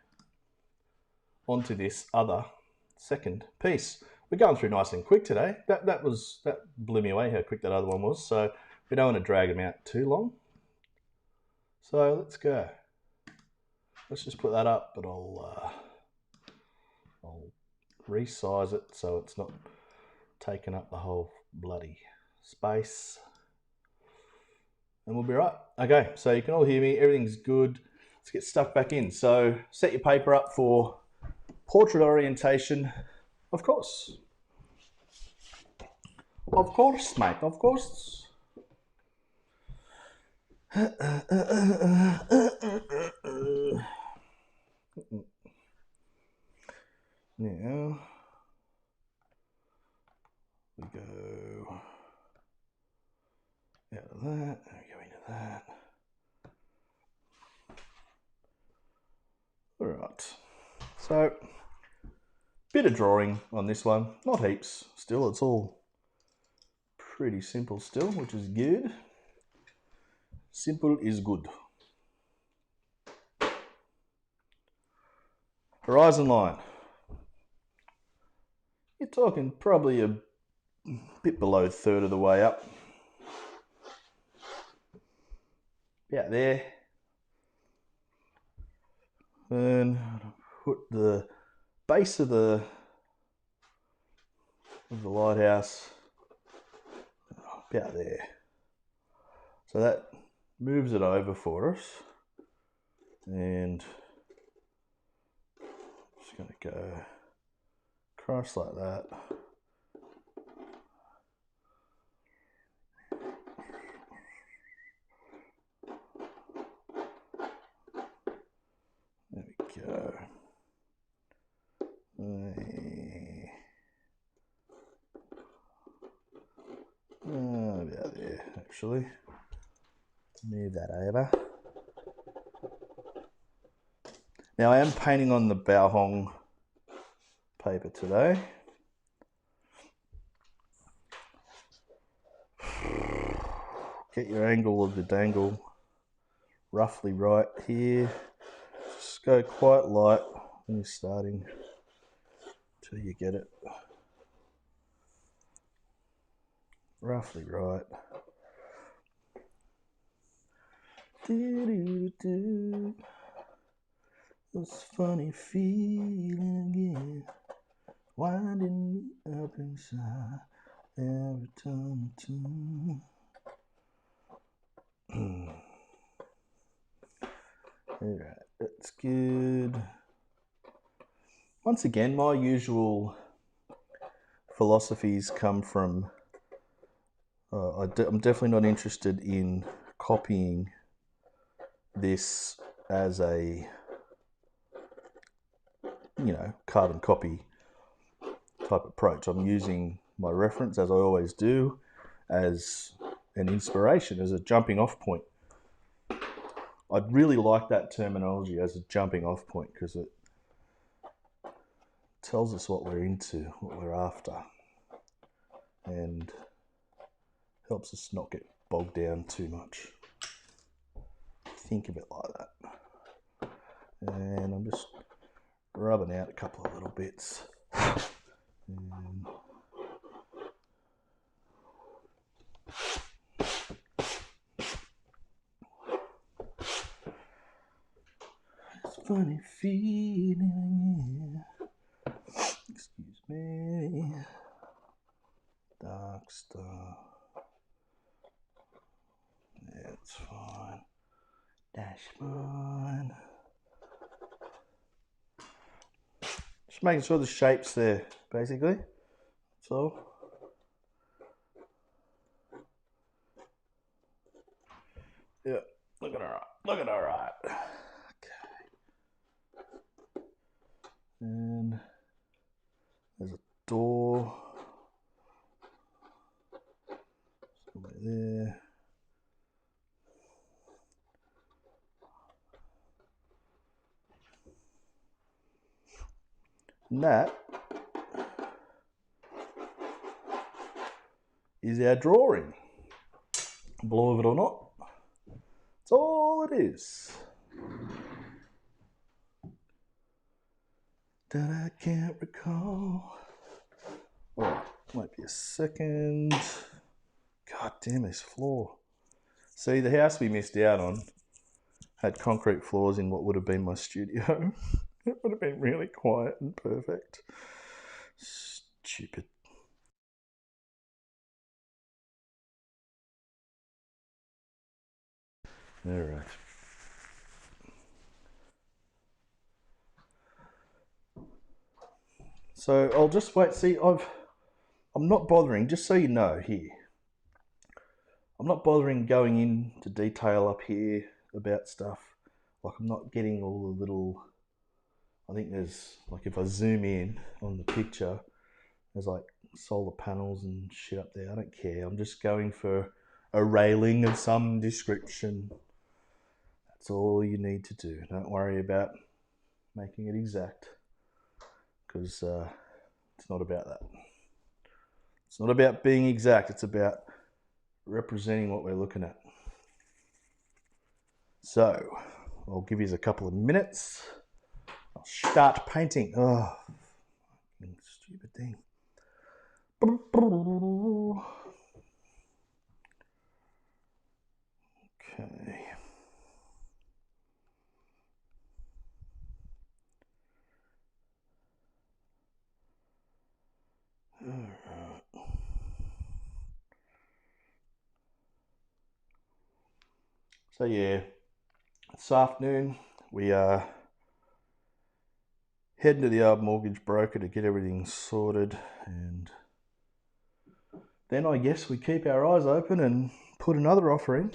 onto this other second piece. We're going through nice and quick today. That blew me away how quick that other one was. So we don't want to drag them out too long. So let's go. Let's just put that up, but I'll resize it so it's not taking up the whole bloody space. And we'll be right. Okay, so you can all hear me. Everything's good. Let's get stuck back in. So set your paper up for portrait orientation. Of course. Of course, mate. Of course. Now we go out of that, and we go into that. All right, so bit of drawing on this one, not heaps. Still, it's all pretty simple still, which is good. Simple is good. Horizon line. You're talking probably a bit below a third of the way up. About there. Then put the base of the lighthouse about there. So that moves it over for us. And just going to go across like that. There we go. About there, actually. Move that over. Now I am painting on the Baohong paper today. Get your angle of the dangle roughly right here. Just go quite light when you're starting till you get it roughly right. This funny feeling again, winding me up inside every time I turn. Alright, that's good. Once again, my usual philosophies come from I'm definitely not interested in copying this as a, you know, carbon copy type approach. I'm using my reference, as I always do, as an inspiration, as a jumping off point. I'd really like that terminology as a jumping off point because it tells us what we're into, what we're after, and helps us not get bogged down too much. Think of it like that. And I'm just rubbing out a couple of little bits. And it's funny feeling. Excuse me. Dark stuff. That's fine. That's fine. Just making sure the shape's there, basically. That's all. Yeah, looking alright. Looking alright. Okay. And there's a door. Somewhere there. And that is our drawing. Believe it or not, that's all it is. That I can't recall. Alright, might be a second. God damn this floor. See, the house we missed out on had concrete floors in what would have been my studio. It would have been really quiet and perfect. Stupid All right. So I'll just wait. See, I'm not bothering. Just so you know, here, I'm not bothering going into detail up here about stuff. Like I'm not getting all the little. I think there's like if I zoom in on the picture, there's like solar panels and shit up there. I don't care. I'm just going for a railing of some description. That's all you need to do. Don't worry about making it exact, because it's not about that. It's not about being exact. It's about representing what we're looking at. So I'll give you a couple of minutes. I'll start painting. Oh, stupid thing. Okay. So yeah, this afternoon we are heading to the old mortgage broker to get everything sorted, and then I guess we keep our eyes open and put another offer in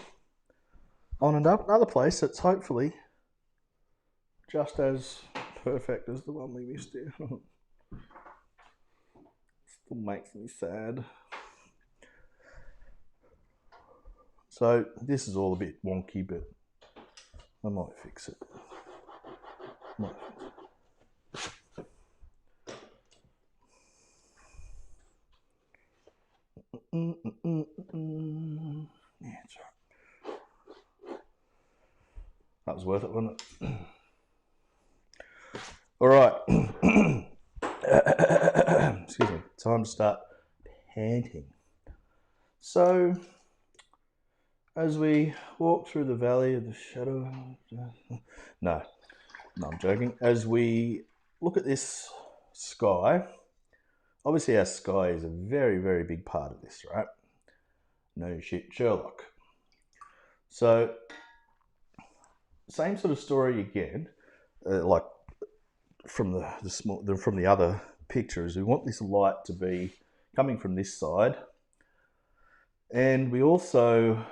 on another place that's hopefully just as perfect as the one we missed there. Still makes me sad. So this is all a bit wonky, but I might fix it. Yeah, it's right. That was worth it, wasn't it? All right. Excuse me. Time to start painting. So, as we walk through the valley of the shadow, no, I'm joking. As we look at this sky, obviously our sky is a very, very big part of this, right? No shit, Sherlock. So, same sort of story again, like from the other pictures. We want this light to be coming from this side, and we also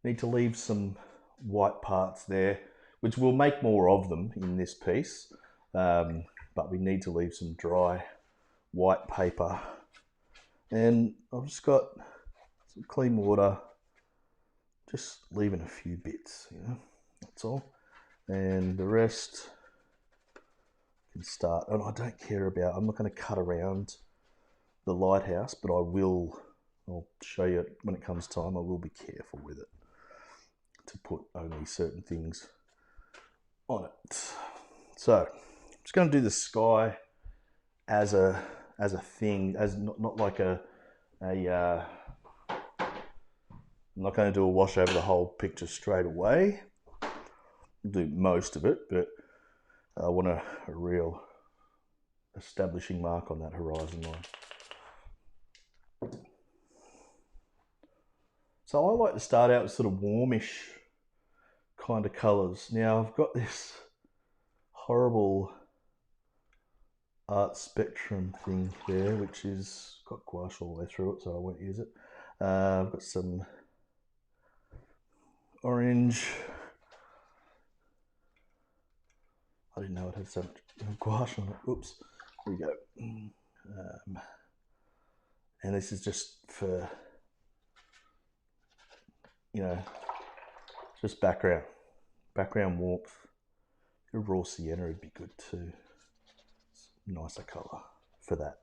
need to leave some white parts there, which we'll make more of them in this piece, but we need to leave some dry white paper. And I've just got some clean water, just leaving a few bits, that's all. And the rest can start, and I don't care about, I'm not going to cut around the lighthouse, but I'll show you when it comes time. I will be careful with it to put only certain things on it. So I'm just going to do the sky as a thing, as not like I'm not going to do a wash over the whole picture straight away. I'll do most of it, but I want a real establishing mark on that horizon line. So I like to start out with sort of warmish kind of colours. Now I've got this horrible art spectrum thing there, which is got gouache all the way through it, so I won't use it. I've got some orange. I didn't know it had so much gouache on it. Oops. There we go. And this is just for, just background warmth. A raw sienna would be good too. It's a nicer colour for that.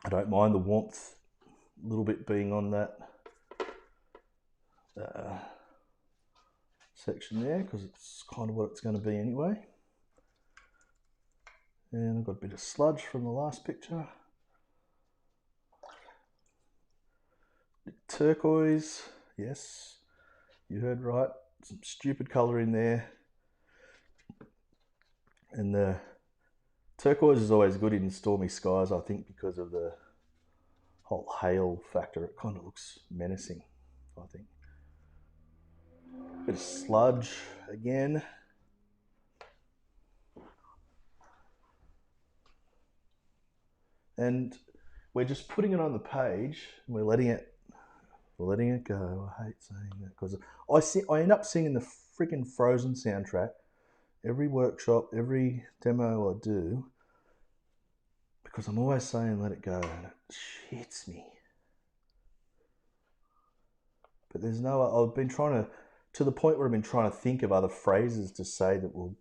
I don't mind the warmth a little bit being on that section there, because it's kind of what it's going to be anyway. And I've got a bit of sludge from the last picture. Turquoise, yes, you heard right. some stupid colour in there. And the turquoise is always good in stormy skies, I think, because of the whole hail factor. It kind of looks menacing, I think. Bit of sludge again. And we're just putting it on the page and we're letting it go. I hate saying that because I end up singing the freaking Frozen soundtrack every workshop, every demo I do, because I'm always saying let it go and it shits me. But there's no, I've been trying to the point where I've been trying to think of other phrases to say that will,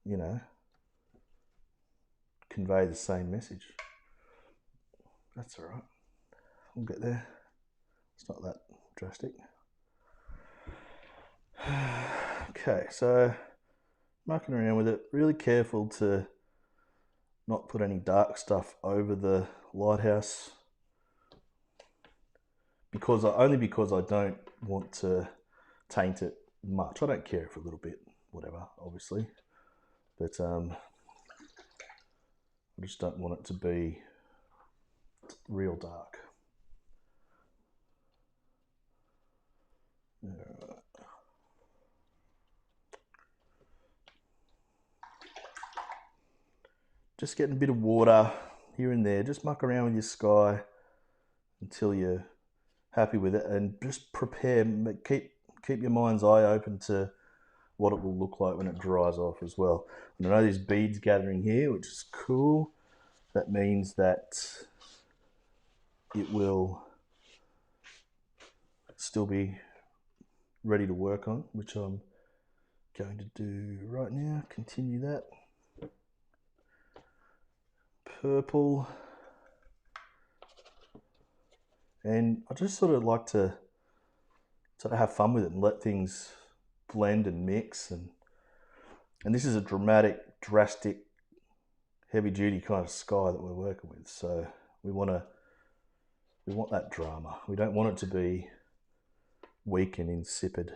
you know, convey the same message. That's all right. We'll get there. It's not that drastic. Okay, so mucking around with it. Really careful to not put any dark stuff over the lighthouse, only because I don't want to taint it much. I don't care if a little bit, whatever, obviously, but I just don't want it to be real dark. Just getting a bit of water here and there. Just muck around with your sky until you're happy with it, and just prepare. Keep your mind's eye open to what it will look like when it dries off as well. And I know there's beads gathering here, which is cool. That means that it will still be ready to work on, which I'm going to do right now. Continue that. Purple. And I just sort of like to have fun with it and let things blend and mix. And this is a dramatic, drastic, heavy-duty kind of sky that we're working with. So we want that drama. We don't want it to be weak and insipid.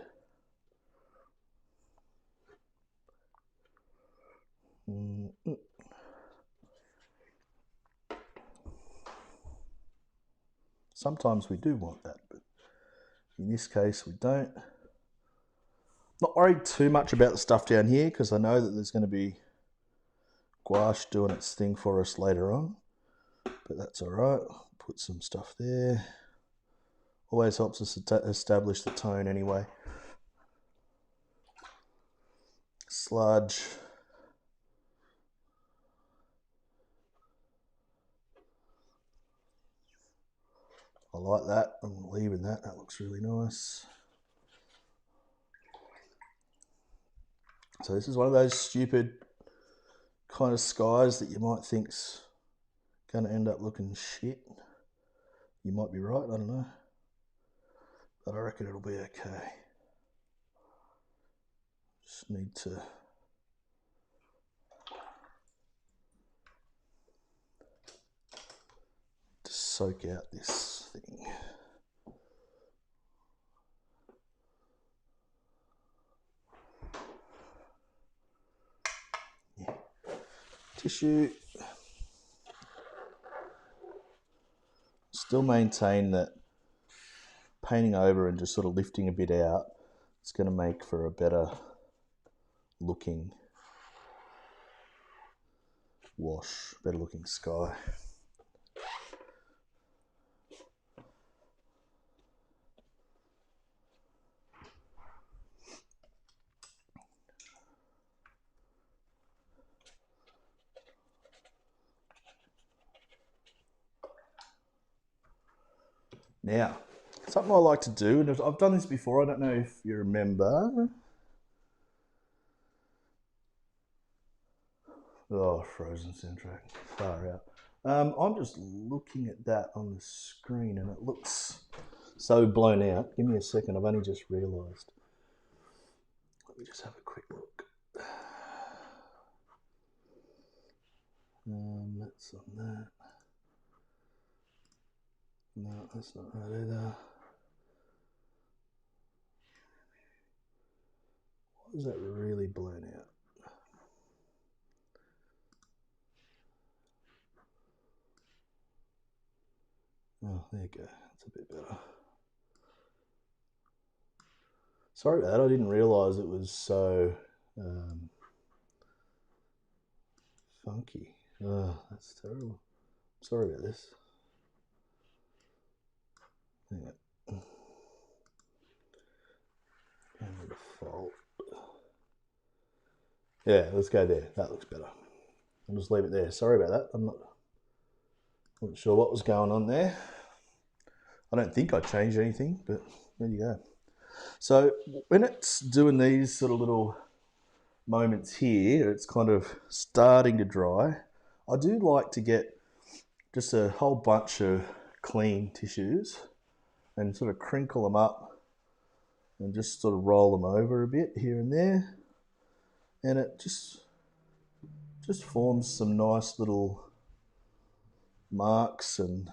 Sometimes we do want that, but in this case we don't. Not worried too much about the stuff down here because I know that there's going to be gouache doing its thing for us later on, but that's all right. Put some stuff there. Always helps us establish the tone anyway. Sludge. I like that. I'm leaving that. That looks really nice. So this is one of those stupid kind of skies that you might think's going to end up looking shit. You might be right, I don't know. But I reckon it'll be okay. Just need to soak out this thing. Yeah. Tissue. Still maintain that painting over and just sort of lifting a bit out, it's going to make for a better looking wash, better looking sky. Now, something I like to do, and I've done this before, I don't know if you remember. Oh, Frozen soundtrack, far out. I'm just looking at that on the screen and it looks so blown out. Give me a second, I've only just realised. Let me just have a quick look. That's on that. No, that's not right either. is that really blown out? Oh, there you go. That's a bit better. Sorry about that. I didn't realise it was so funky. Oh, that's terrible. Sorry about this. Yeah. Camera default. Yeah, let's go there. That looks better. I'll just leave it there. Sorry about that. I'm not sure what was going on there. I don't think I changed anything, but there you go. So when it's doing these sort of little moments here, it's kind of starting to dry. I do like to get just a whole bunch of clean tissues and sort of crinkle them up and just sort of roll them over a bit here and there. And it just forms some nice little marks and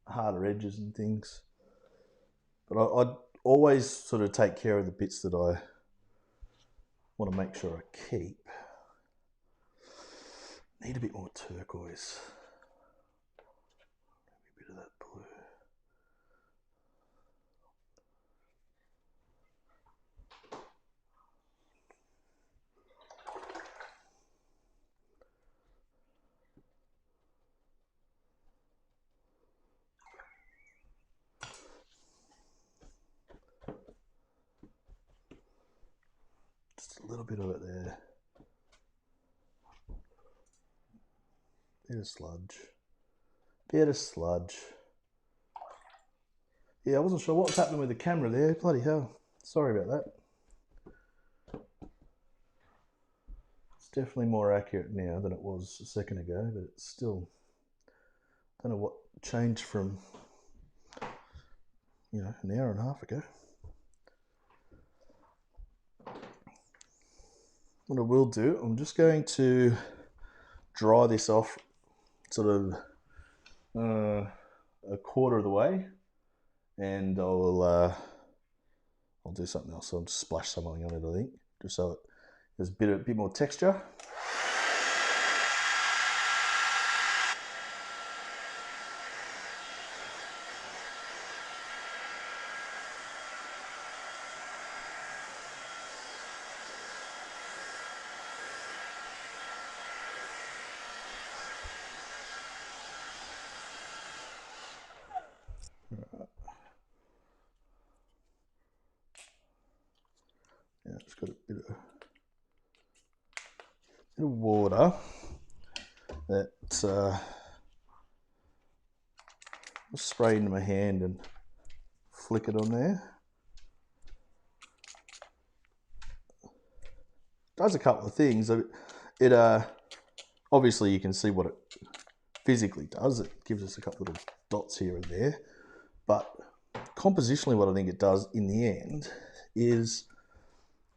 harder edges and things. But I'd always sort of take care of the bits that I want to make sure I keep. Need a bit more turquoise. Maybe a bit of that blue. Just a little bit of it there. Bit of sludge. Bit of sludge. Yeah, I wasn't sure what was happening with the camera there. Bloody hell. Sorry about that. It's definitely more accurate now than it was a second ago, but it's still, I don't know what changed from, you know, an hour and a half ago. What I will do, I'm just going to dry this off sort of a quarter of the way, and I'll do something else. I'll just splash something on it, I think, just so there's a bit more texture. Yeah, it's got a bit of water that I'll spray into my hand and flick it on there. Does a couple of things. It obviously you can see what it physically does. It gives us a couple little dots here and there, but compositionally what I think it does in the end is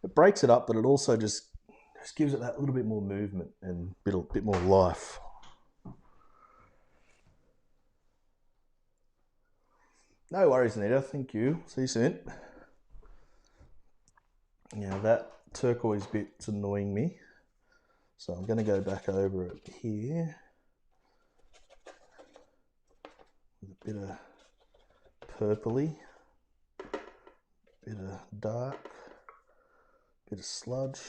it breaks it up, but it also just gives it that little bit more movement and a bit more life. No worries, Anita. Thank you. See you soon. Now that turquoise bit's annoying me, so I'm going to go back over it here with a bit of purpley, bit of dark, bit of sludge.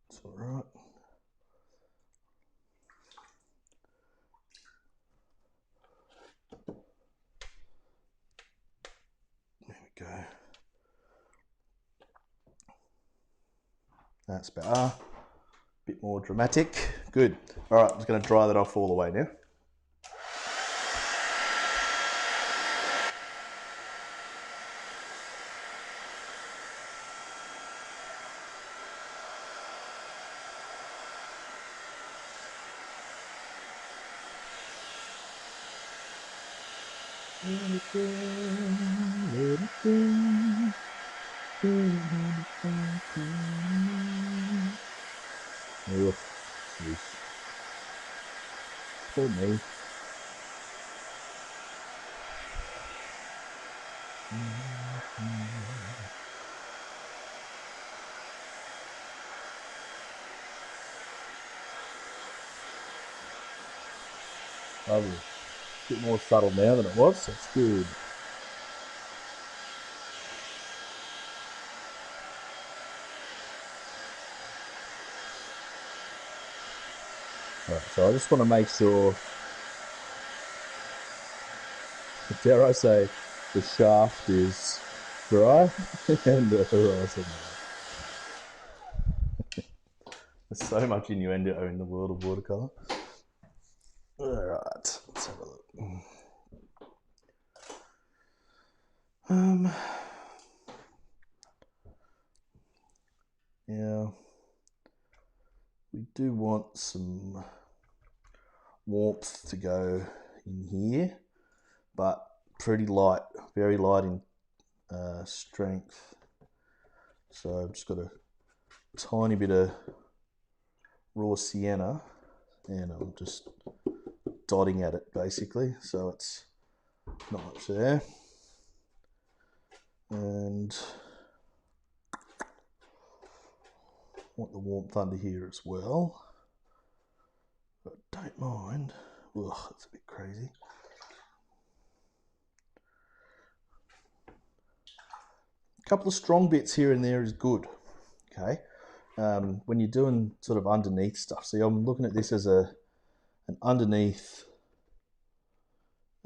It's all right. There we go. That's better. A bit more dramatic. Good. All right, I'm just going to dry that off all the way now. For me. Lovely. A bit more subtle now than it was, so it's good. All right, so I just want to make sure, dare I say, the shaft is dry and the horizon. There's so much innuendo in the world of watercolour. All right, let's have a look. Yeah, we do want some warmth to go in here, but pretty light, very light in strength. So I've just got a tiny bit of raw sienna and I'm just dotting at it basically, so it's not much there. And want the warmth under here as well, but don't mind. Ugh, that's a bit crazy. A couple of strong bits here and there is good, okay? When you're doing sort of underneath stuff. See, I'm looking at this as an underneath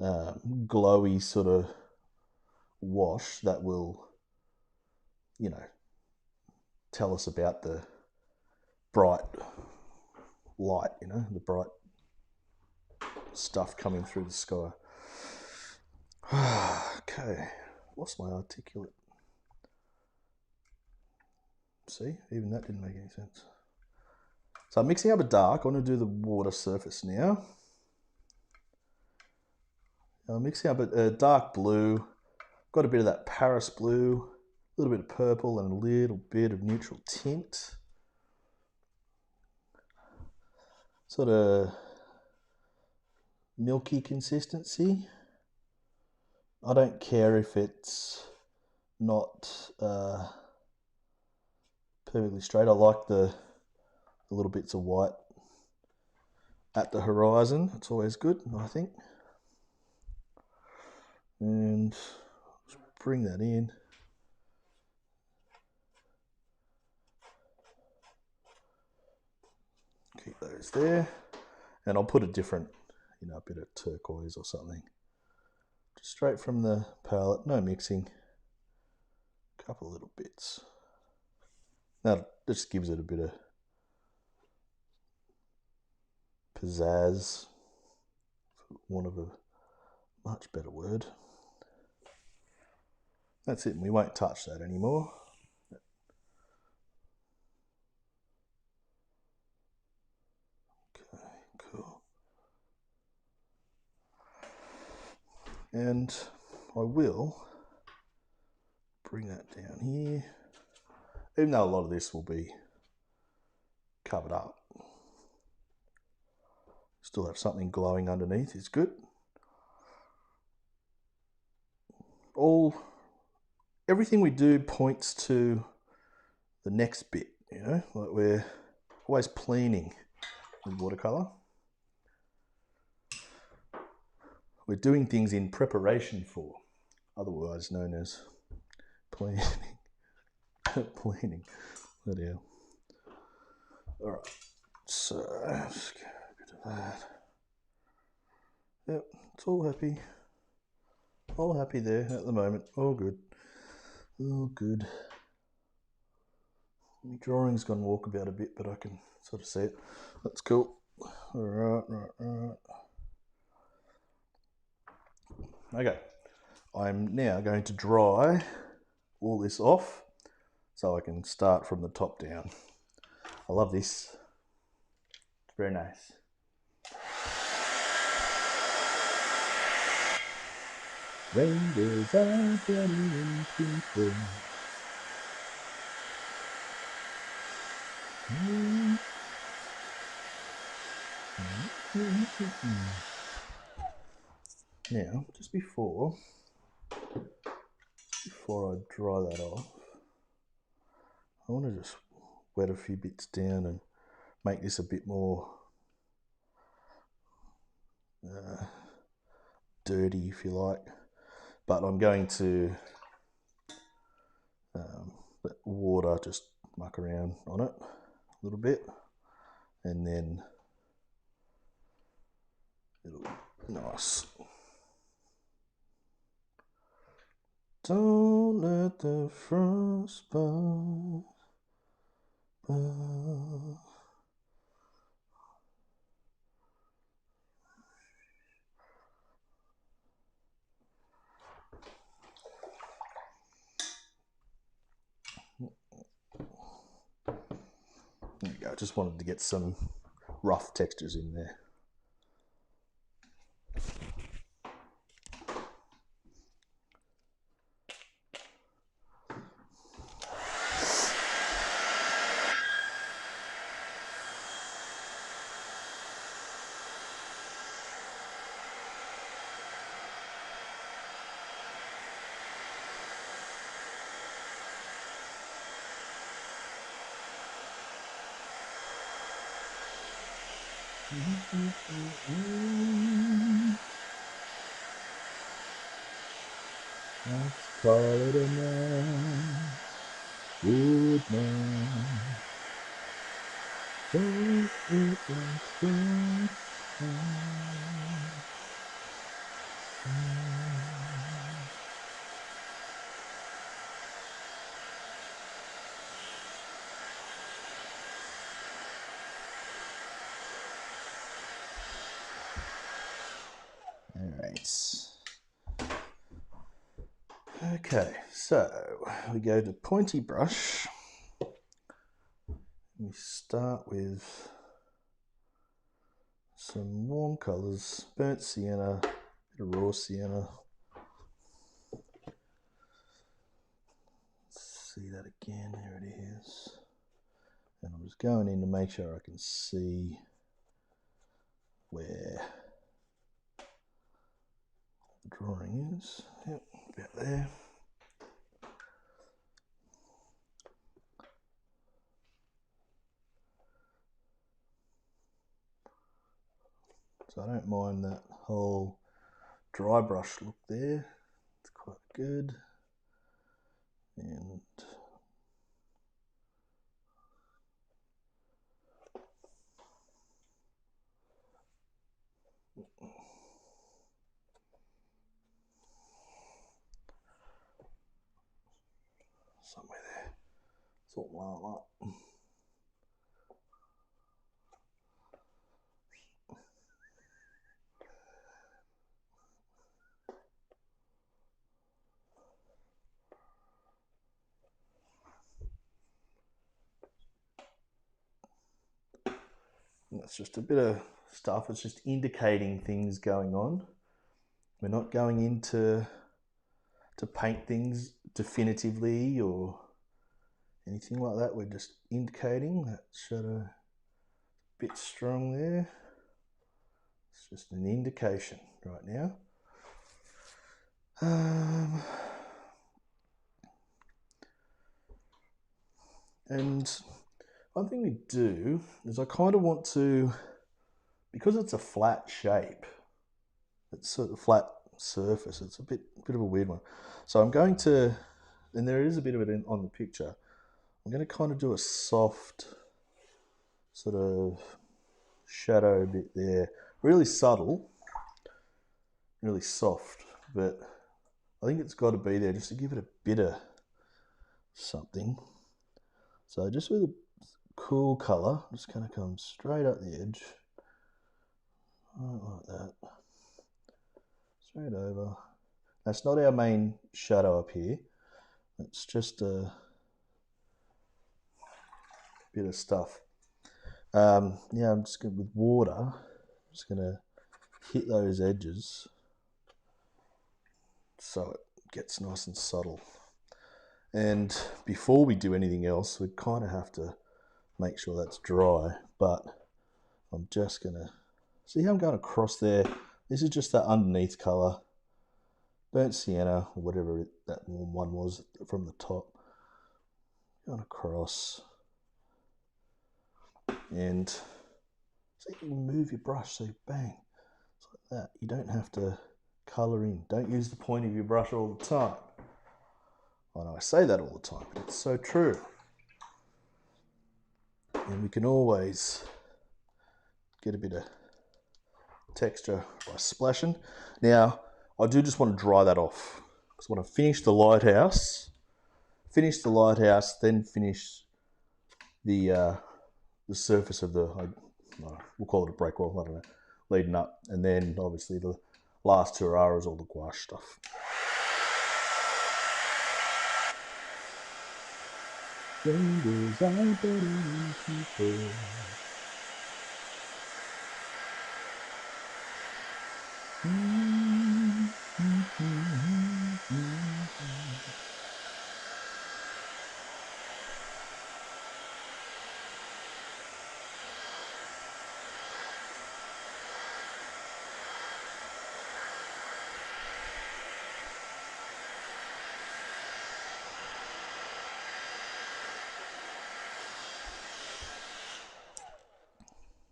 glowy sort of wash that will, you know, tell us about the bright light, you know, the bright stuff coming through the sky. Okay, lost my articulate. See, even that didn't make any sense. So I'm mixing up a dark. I want to do the water surface now. I'm mixing up a dark blue. Got a bit of that Paris blue, a little bit of purple, and a little bit of neutral tint. Sort of milky consistency. I don't care if it's not perfectly straight. I like the little bits of white at the horizon. It's always good, I think. And just bring that in. Keep those there. And I'll put a different, you know, a bit of turquoise or something. Just straight from the palette, no mixing. A couple of little bits. That just gives it a bit of pizzazz, for want of a much better word. That's it, and we won't touch that anymore. Okay, cool. And I will bring that down here, even though a lot of this will be covered up. Still have something glowing underneath, it's good. Everything we do points to the next bit, you know, like we're always planning with watercolor. We're doing things in preparation for, otherwise known as planning. Planning. Bloody hell. All right, so just get a bit of that. Yep, it's all happy. All happy there at the moment. All good. All good. My drawing's gone walkabout a bit, but I can sort of see it. That's cool. All right. Okay, I'm now going to dry all this off so I can start from the top down. I love this. It's very nice. Reindeers are running people. Now, just before I dry that off, I want to just wet a few bits down and make this a bit more dirty, if you like. But I'm going to let water just muck around on it a little bit, and then it'll be nice. Don't let the frost bite. There you go. Just wanted to get some rough textures in there. Let's call it a night. Good night. Don't let the frost All right. Okay, so we go to pointy brush. We start with some warm colours, burnt sienna, bit of raw sienna. Let's see that again, there it is. And I'm just going in to make sure I can see where the drawing is. Yep, about there. So I don't mind that whole dry brush look there. It's quite good. And somewhere there, something like that. And that's just a bit of stuff. It's just indicating things going on. We're not going into to paint things definitively or anything like that. We're just indicating that shadow a bit strong there. It's just an indication right now. And one thing we do is I kind of want to, because it's a flat shape, it's sort of flat surface, it's a bit of a weird one. So I'm going to, and there is a bit of it on the picture, I'm going to kind of do a soft sort of shadow bit there, really subtle, really soft, but I think it's got to be there just to give it a bit of something. So just with a cool colour, just kind of come straight up the edge, like that, straight over. That's not our main shadow up here, it's just a bit of stuff. Yeah, I'm just going with water, I'm just going to hit those edges so it gets nice and subtle. And before we do anything else, we kind of have to make sure that's dry, but I'm just going to, see how I'm going across there? This is just that underneath colour, burnt sienna, or whatever that warm one was from the top. Going across. And see, you move your brush, so bang, it's that. You don't have to colour in. Don't use the point of your brush all the time. I know I say that all the time, but it's so true. And we can always get a bit of texture by splashing. Now, I do just want to dry that off. Because when I finish the lighthouse, then finish the surface of the, we'll call it a break wall, I don't know, leading up. And then obviously the last two are all the gouache stuff. Strangers are better than people.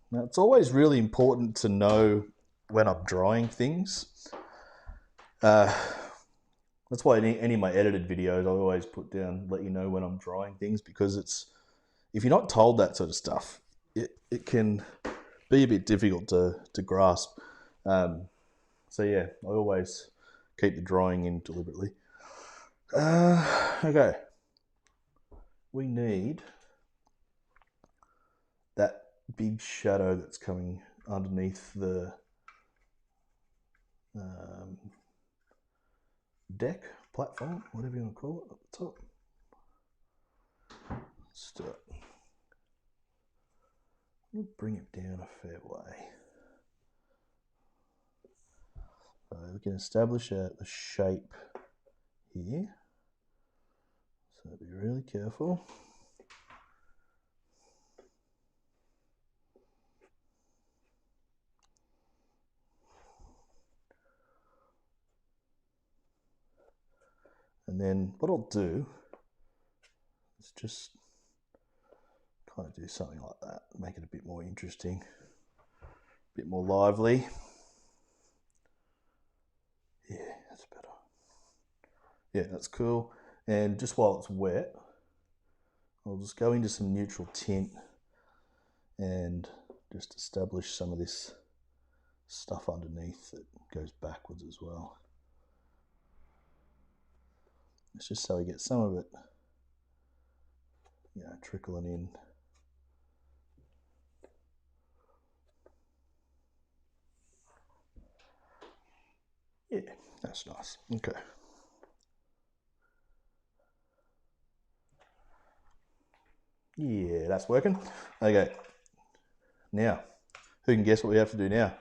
Now, it's always really important to know when I'm drawing things. That's why any of my edited videos, I always put down, let you know when I'm drawing things, because if you're not told that sort of stuff, it can be a bit difficult to grasp. So yeah, I always keep the drawing in deliberately. Okay. We need that big shadow that's coming underneath the deck, platform, whatever you want to call it, up the top. Let's do it. We'll bring it down a fair way. So we can establish the shape here. So be really careful. And then what I'll do is just kind of do something like that, make it a bit more interesting, a bit more lively. Yeah, that's better. Yeah, that's cool. And just while it's wet, I'll just go into some neutral tint and just establish some of this stuff underneath that goes backwards as well. It's just so we get some of it, trickling in. Yeah, that's nice. Okay. Yeah, that's working. Okay. Now, who can guess what we have to do now?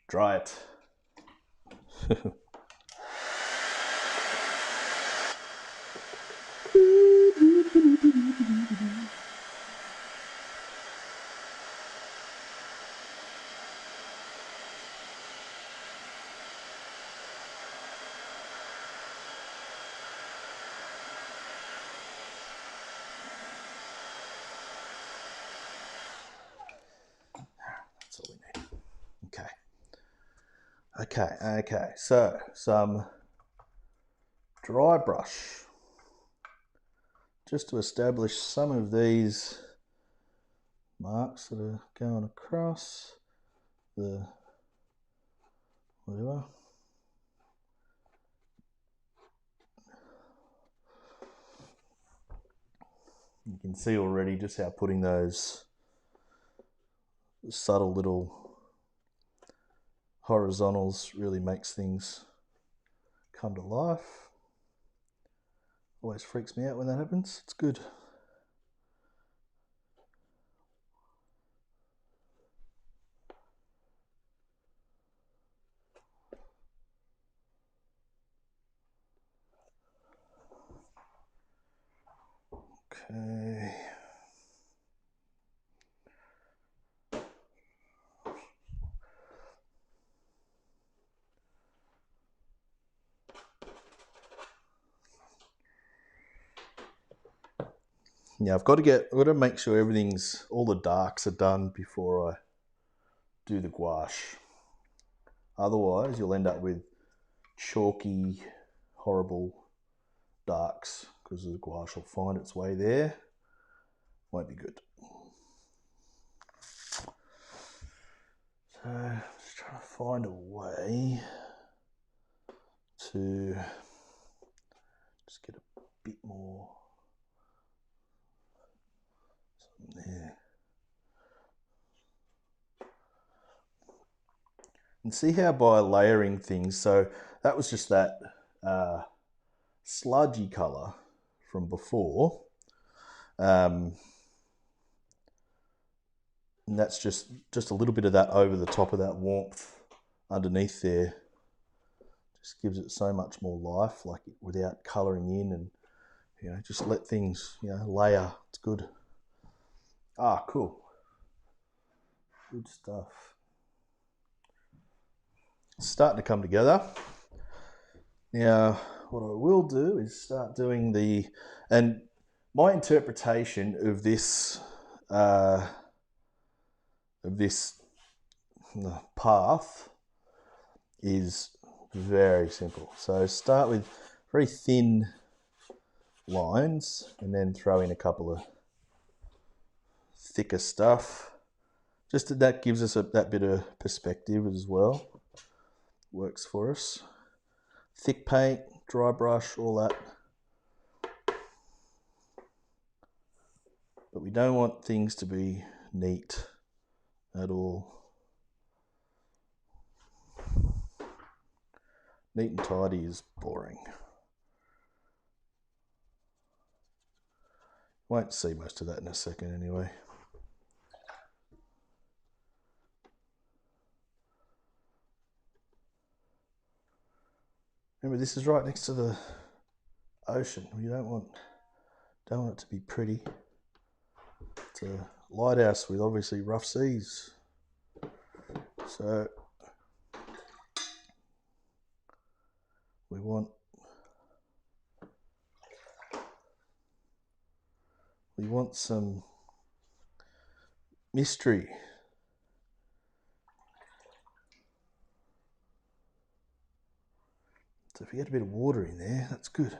Dry it. That's all we need. Okay. So some dry brush, just to establish some of these marks that are going across the whatever. You can see already just how putting those subtle little horizontals really makes things come to life. Always freaks me out when that happens. It's good. Okay. Yeah, I've got to make sure all the darks are done before I do the gouache. Otherwise, you'll end up with chalky, horrible darks because the gouache will find its way there. Won't be good. So, just trying to find a way to just get a bit more there. And see how by layering things, so that was just that sludgy colour from before. And that's just a little bit of that over the top of that warmth underneath there. Just gives it so much more life, like without colouring in, and you know, just let things, you know, layer. It's good. Ah, cool. Good stuff. It's starting to come together. Now, what I will do is start doing and my interpretation of this path is very simple. So start with very thin lines and then throw in a couple of thicker stuff. Just that gives us that bit of perspective as well. Works for us. Thick paint, dry brush, all that. But we don't want things to be neat at all. Neat and tidy is boring. Won't see most of that in a second anyway. Remember, this is right next to the ocean. You don't want it to be pretty. It's a lighthouse with obviously rough seas. So we want some mystery. So if you get a bit of water in there, that's good.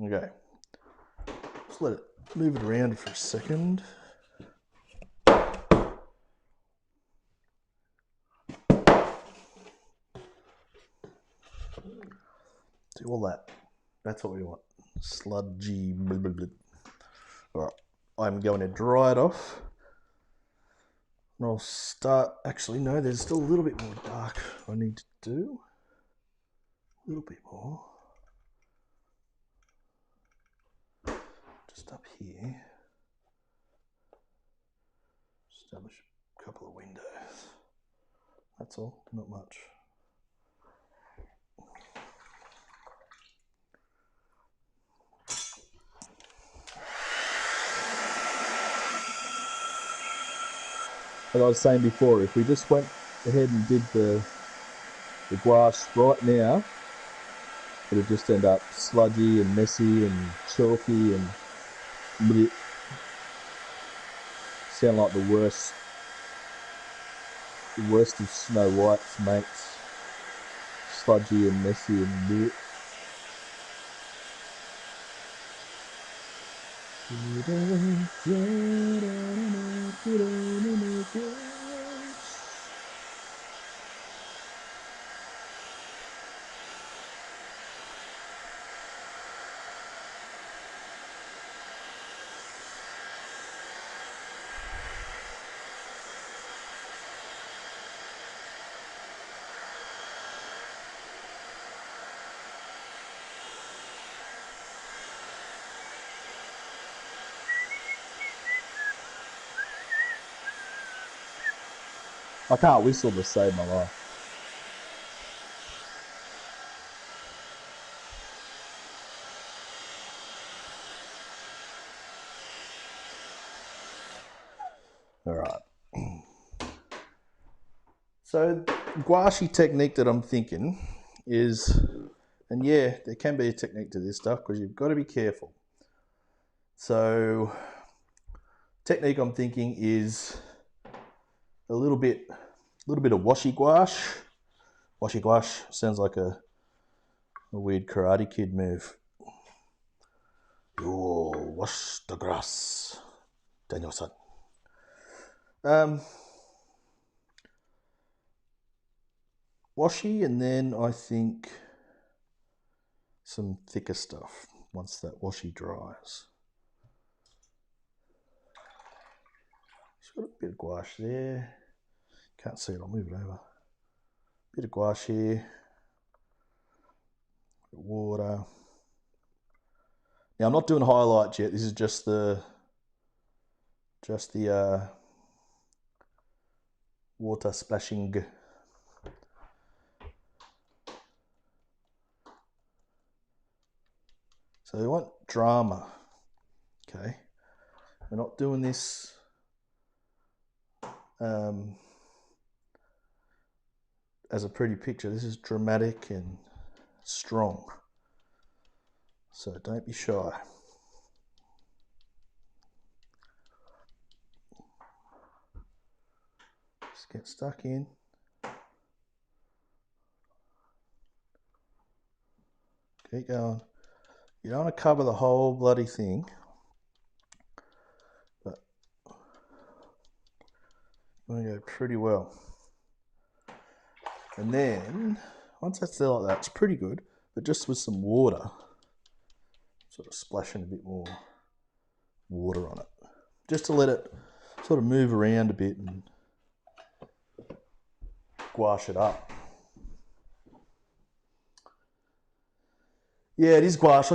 Okay, just let it move it around for a second. Do all that. That's what we want. Sludgy. Blah, blah, blah. All right, I'm going to dry it off. And I'll start. Actually, no, there's still a little bit more dark I need to do. A little bit more. Just up here. Establish a couple of windows. That's all, not much. As I was saying before, if we just went ahead and did the gouache right now, it would just end up sludgy and messy and chalky and bleh. Sound like the worst of Snow White's mates. Sludgy and messy and bleh. I can't whistle to save my life. All right. So gouache technique that I'm thinking is And yeah, there can be a technique to this stuff because you've got to be careful. So technique I'm thinking is a little bit of washi gouache. Washi gouache sounds like a weird Karate Kid move. Yo, wash the grass, Daniel-san. Washi, and then I think some thicker stuff once that washi dries. Just got a bit of gouache there. Can't see it, I'll move it over. Bit of gouache here. Water. Now I'm not doing highlights yet. This is just the water splashing. So we want drama. Okay, we're not doing this as a pretty picture. This is dramatic and strong. So don't be shy. Just get stuck in. Keep going. You don't want to cover the whole bloody thing, but you want to go pretty well. And then, once that's there like that, it's pretty good, but just with some water, sort of splashing a bit more water on it, just to let it sort of move around a bit and gouache it up. Yeah, it is gouache.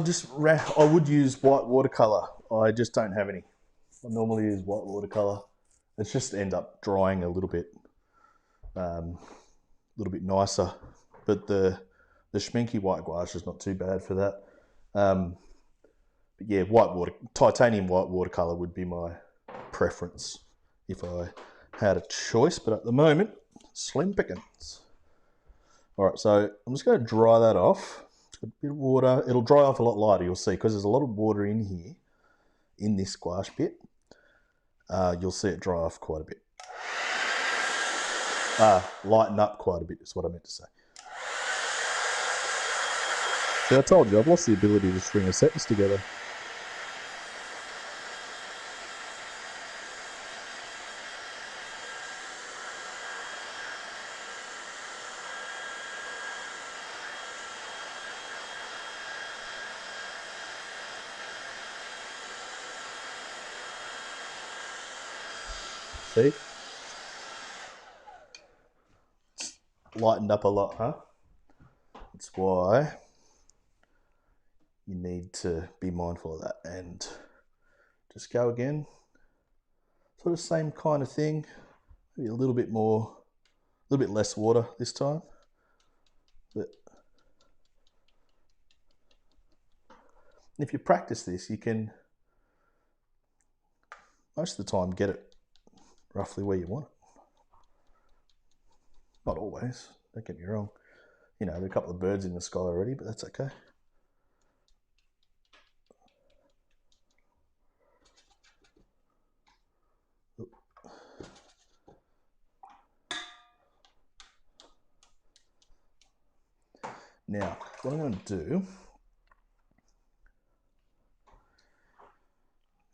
I would use white watercolor. I just don't have any. I normally use white watercolor. It just ends up drying a little bit nicer. But the schminky white gouache is not too bad for that. But yeah, titanium white watercolor would be my preference if I had a choice. But at the moment, slim pickings. All right, so I'm just going to dry that off. A bit of water. It'll dry off a lot lighter, you'll see, because there's a lot of water in here, in this gouache bit. You'll see it dry off quite a bit. Lighten up quite a bit is what I meant to say. See, I told you, I've lost the ability to string a sentence together. See? It's lightened up a lot, huh? That's why you need to be mindful of that. And just go again. Sort of same kind of thing. Maybe a little bit more, a little bit less water this time. But if you practice this, you can, most of the time, get it roughly where you want it. Not always, don't get me wrong. You know, there are a couple of birds in the sky already, but that's okay. Now, what I'm going to do,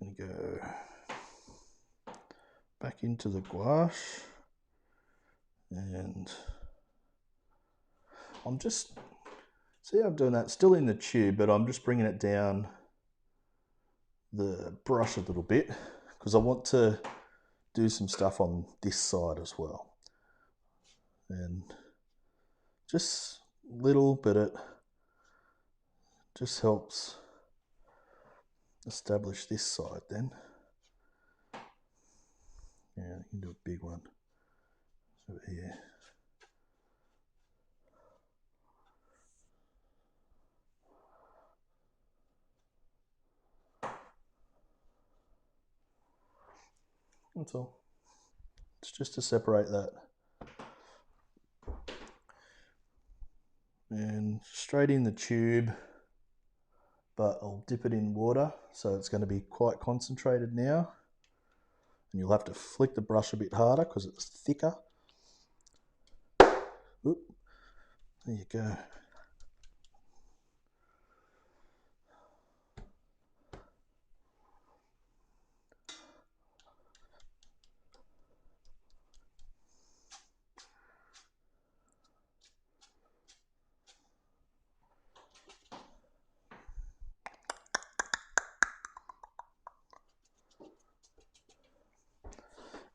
I'm going to go back into the gouache, and I'm just, see how I'm doing that, still in the tube, but I'm just bringing it down the brush a little bit, because I want to do some stuff on this side as well. And just little, but it just helps establish this side then. Yeah, you can do a big one over here. That's all. It's just to separate that. and straight in the tube, but I'll dip it in water, so it's going to be quite concentrated now. And you'll have to flick the brush a bit harder because it's thicker. Oop. There you go.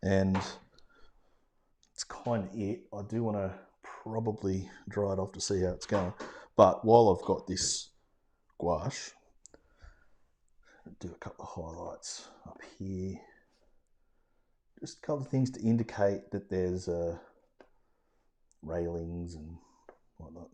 And it's kind of it. I do want to probably dry it off to see how it's going. But while I've got this gouache, I'll do a couple of highlights up here. Just a couple of things to indicate that there's railings and whatnot.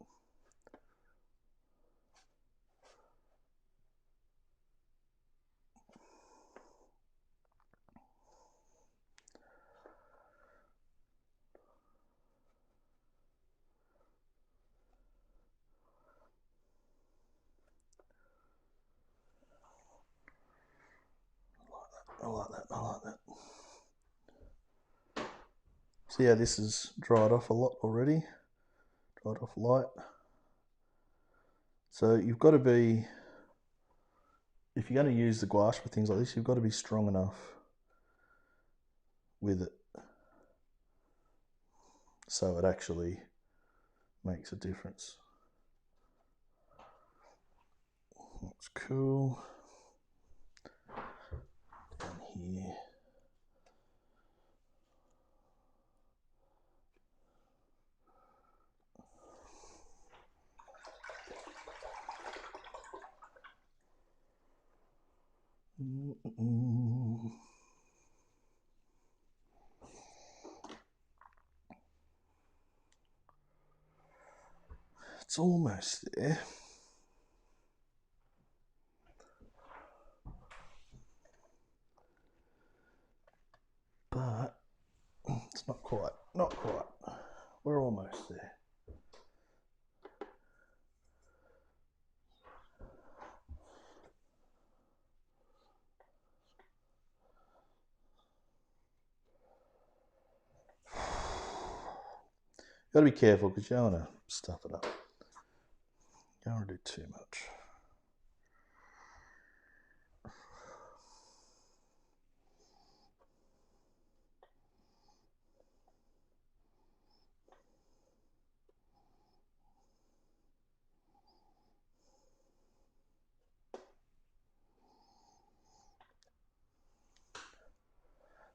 I like that. So yeah, this is dried off a lot already. Dried off light. So you've got to be, if you're going to use the gouache for things like this, you've got to be strong enough with it so it actually makes a difference. That's cool. Down here. It's almost there. But it's not quite. We're almost there. Got to be careful because you don't want to stuff it up. You don't want to do too much.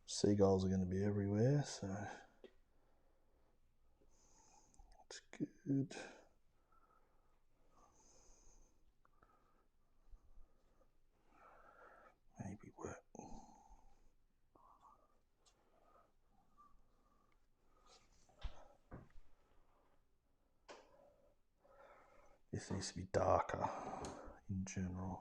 Seagulls are going to be everywhere, so it's good. Maybe work. This needs to be darker in general.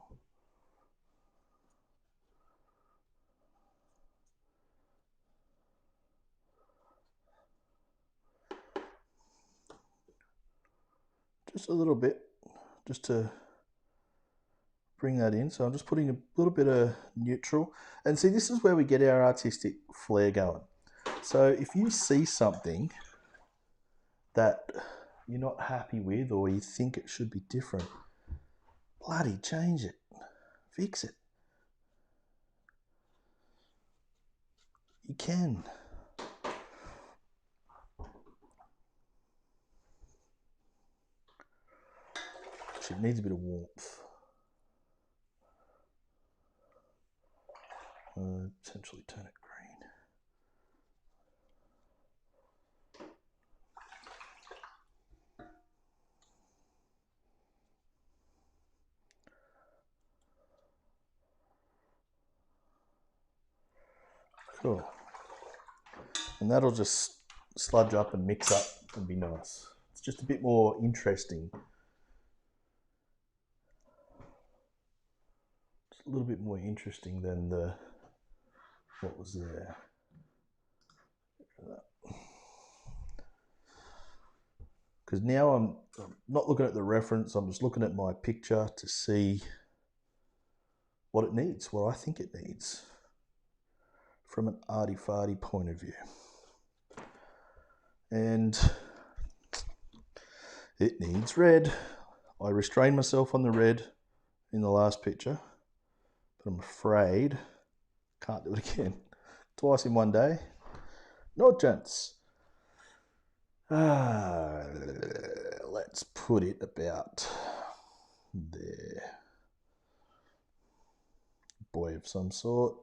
Just a little bit, just to bring that in. So I'm just putting a little bit of neutral. And see, this is where we get our artistic flair going. So if you see something that you're not happy with or you think it should be different, bloody change it. Fix it. You can. Actually, it needs a bit of warmth. Potentially turn it green. Cool. And that'll just sludge up and mix up and be nice. It's just a bit more interesting. Just a little bit more interesting than what was there. because now I'm not looking at the reference, I'm just looking at my picture to see what it needs, what I think it needs from an arty-farty point of view. And it needs red. I restrained myself on the red in the last picture, but I'm afraid can't do it again. Twice in one day. No chance. Let's put it about there. Boy of some sort.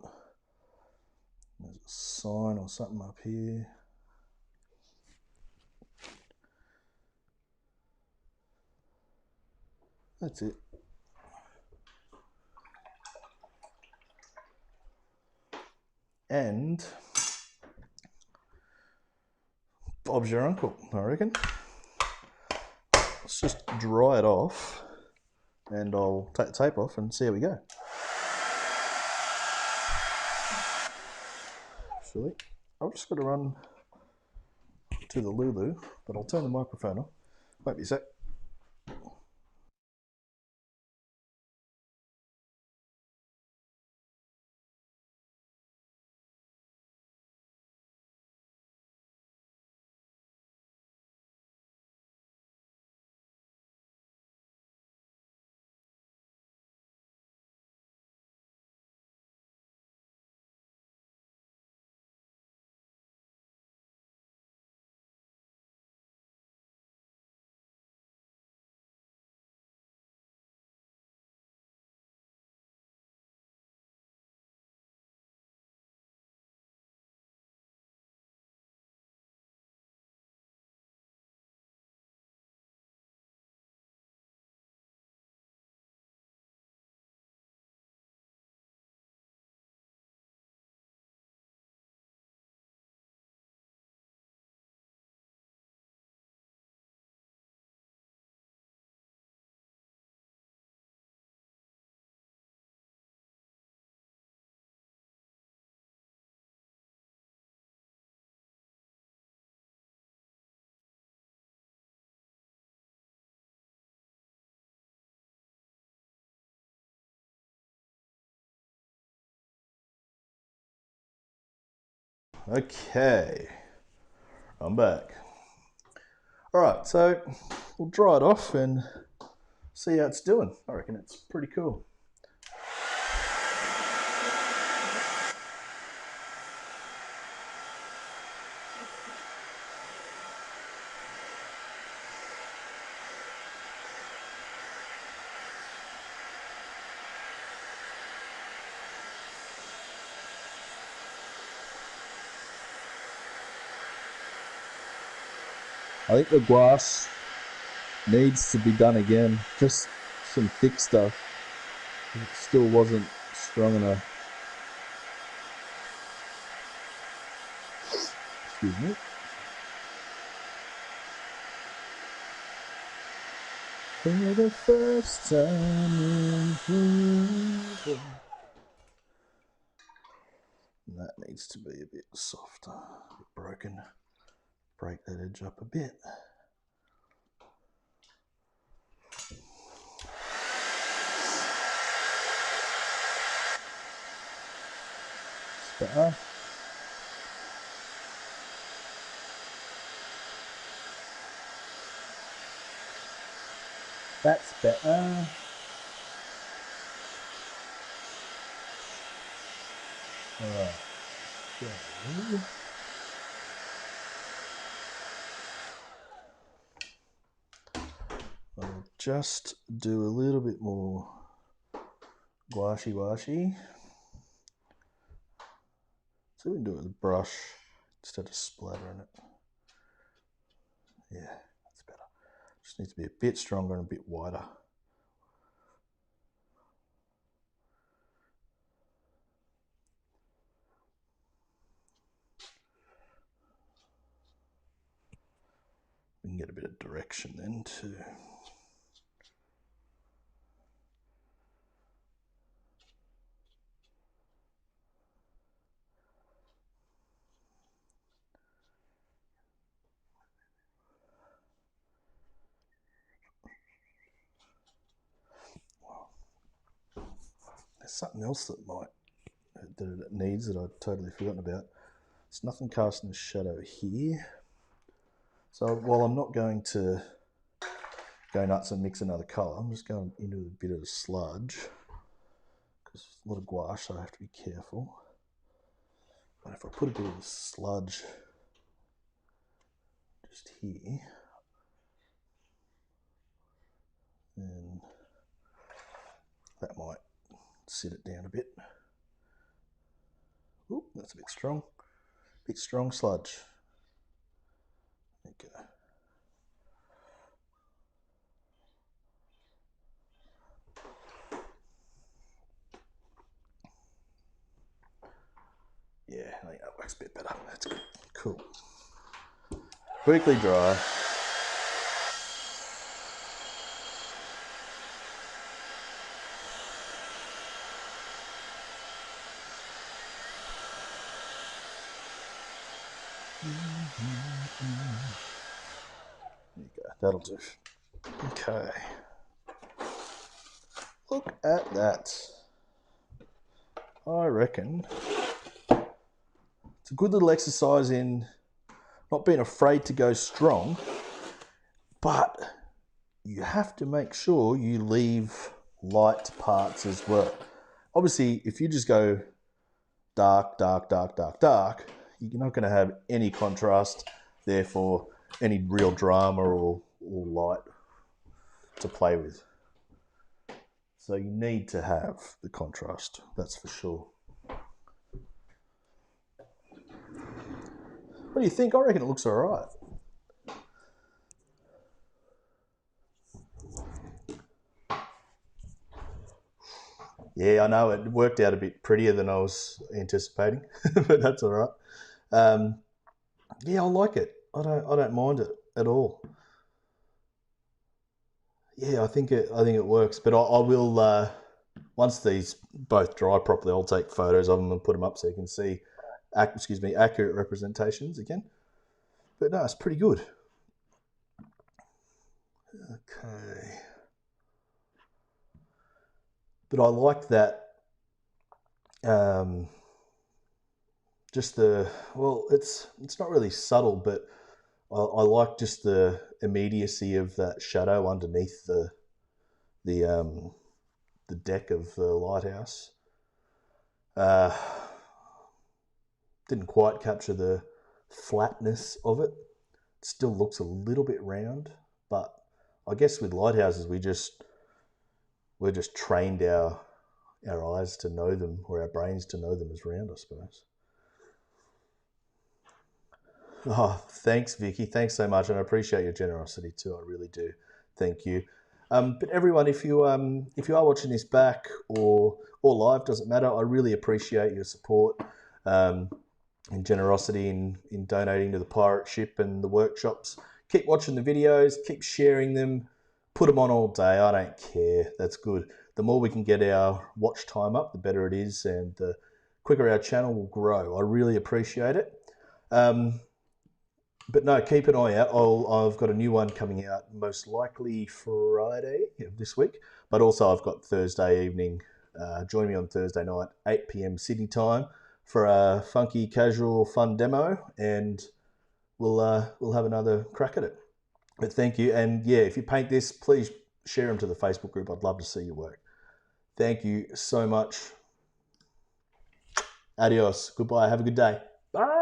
There's a sign or something up here. That's it. And Bob's your uncle, I reckon. Let's just dry it off and I'll take the tape off and see how we go. Actually, I've just got to run to the Lulu, but I'll turn the microphone off. Won't be a sec. Okay, I'm back. All right, so we'll dry it off and see how it's doing. I reckon it's pretty cool. I think the glass needs to be done again, just some thick stuff. It still wasn't strong enough. Excuse me. For the first time in forever. That needs to be a bit softer, a bit broken. Break that edge up a bit. Better. That's better. Alright. So, I'll just do a little bit more gouache. So we can do it with a brush instead of splattering it. Yeah, that's better. Just needs to be a bit stronger and a bit wider. We can get a bit of direction then too. something else that it needs that I'd totally forgotten about. There's nothing casting a shadow here. So while I'm not going to go nuts and mix another colour, I'm just going into a bit of sludge because there's a lot of gouache, so I have to be careful. But if I put a bit of sludge just here, then that might sit it down a bit. Oop, that's a bit strong. Bit strong sludge. There you go. Yeah, I think that works a bit better. That's good. Cool. Quickly dry. There you go. That'll do. Okay. Look at that. I reckon it's a good little exercise in not being afraid to go strong, but you have to make sure you leave light parts as well. Obviously, if you just go dark, dark, dark, dark, dark, you're not going to have any contrast, therefore any real drama or light to play with. So you need to have the contrast, that's for sure. What do you think? I reckon it looks all right. Yeah, I know it worked out a bit prettier than I was anticipating, but that's all right. Yeah, I like it. I don't mind it at all. Yeah, I think it works. But I will once these both dry properly, I'll take photos of them and put them up so you can see, accurate representations again. But no, it's pretty good. Okay. But I like that. Just it's not really subtle, but I like just the immediacy of that shadow underneath the deck of the lighthouse. Didn't quite capture the flatness of it. It still looks a little bit round, but I guess with lighthouses we're just trained our eyes to know them, or our brains to know them as round, I suppose. Oh, thanks, Vicky. Thanks so much, and I appreciate your generosity too. I really do. Thank you. But everyone, if you are watching this back or live, doesn't matter. I really appreciate your support and generosity in donating to the pirate ship and the workshops. Keep watching the videos. Keep sharing them. Put them on all day. I don't care. That's good. The more we can get our watch time up, the better it is, and the quicker our channel will grow. I really appreciate it. But no, keep an eye out. I've got a new one coming out most likely Friday of this week, but also I've got Thursday evening. Join me on Thursday night, 8 p.m. Sydney time, for a funky, casual, fun demo, and we'll have another crack at it. But thank you, and yeah, if you paint this, please share them to the Facebook group. I'd love to see your work. Thank you so much. Adios. Goodbye. Have a good day. Bye.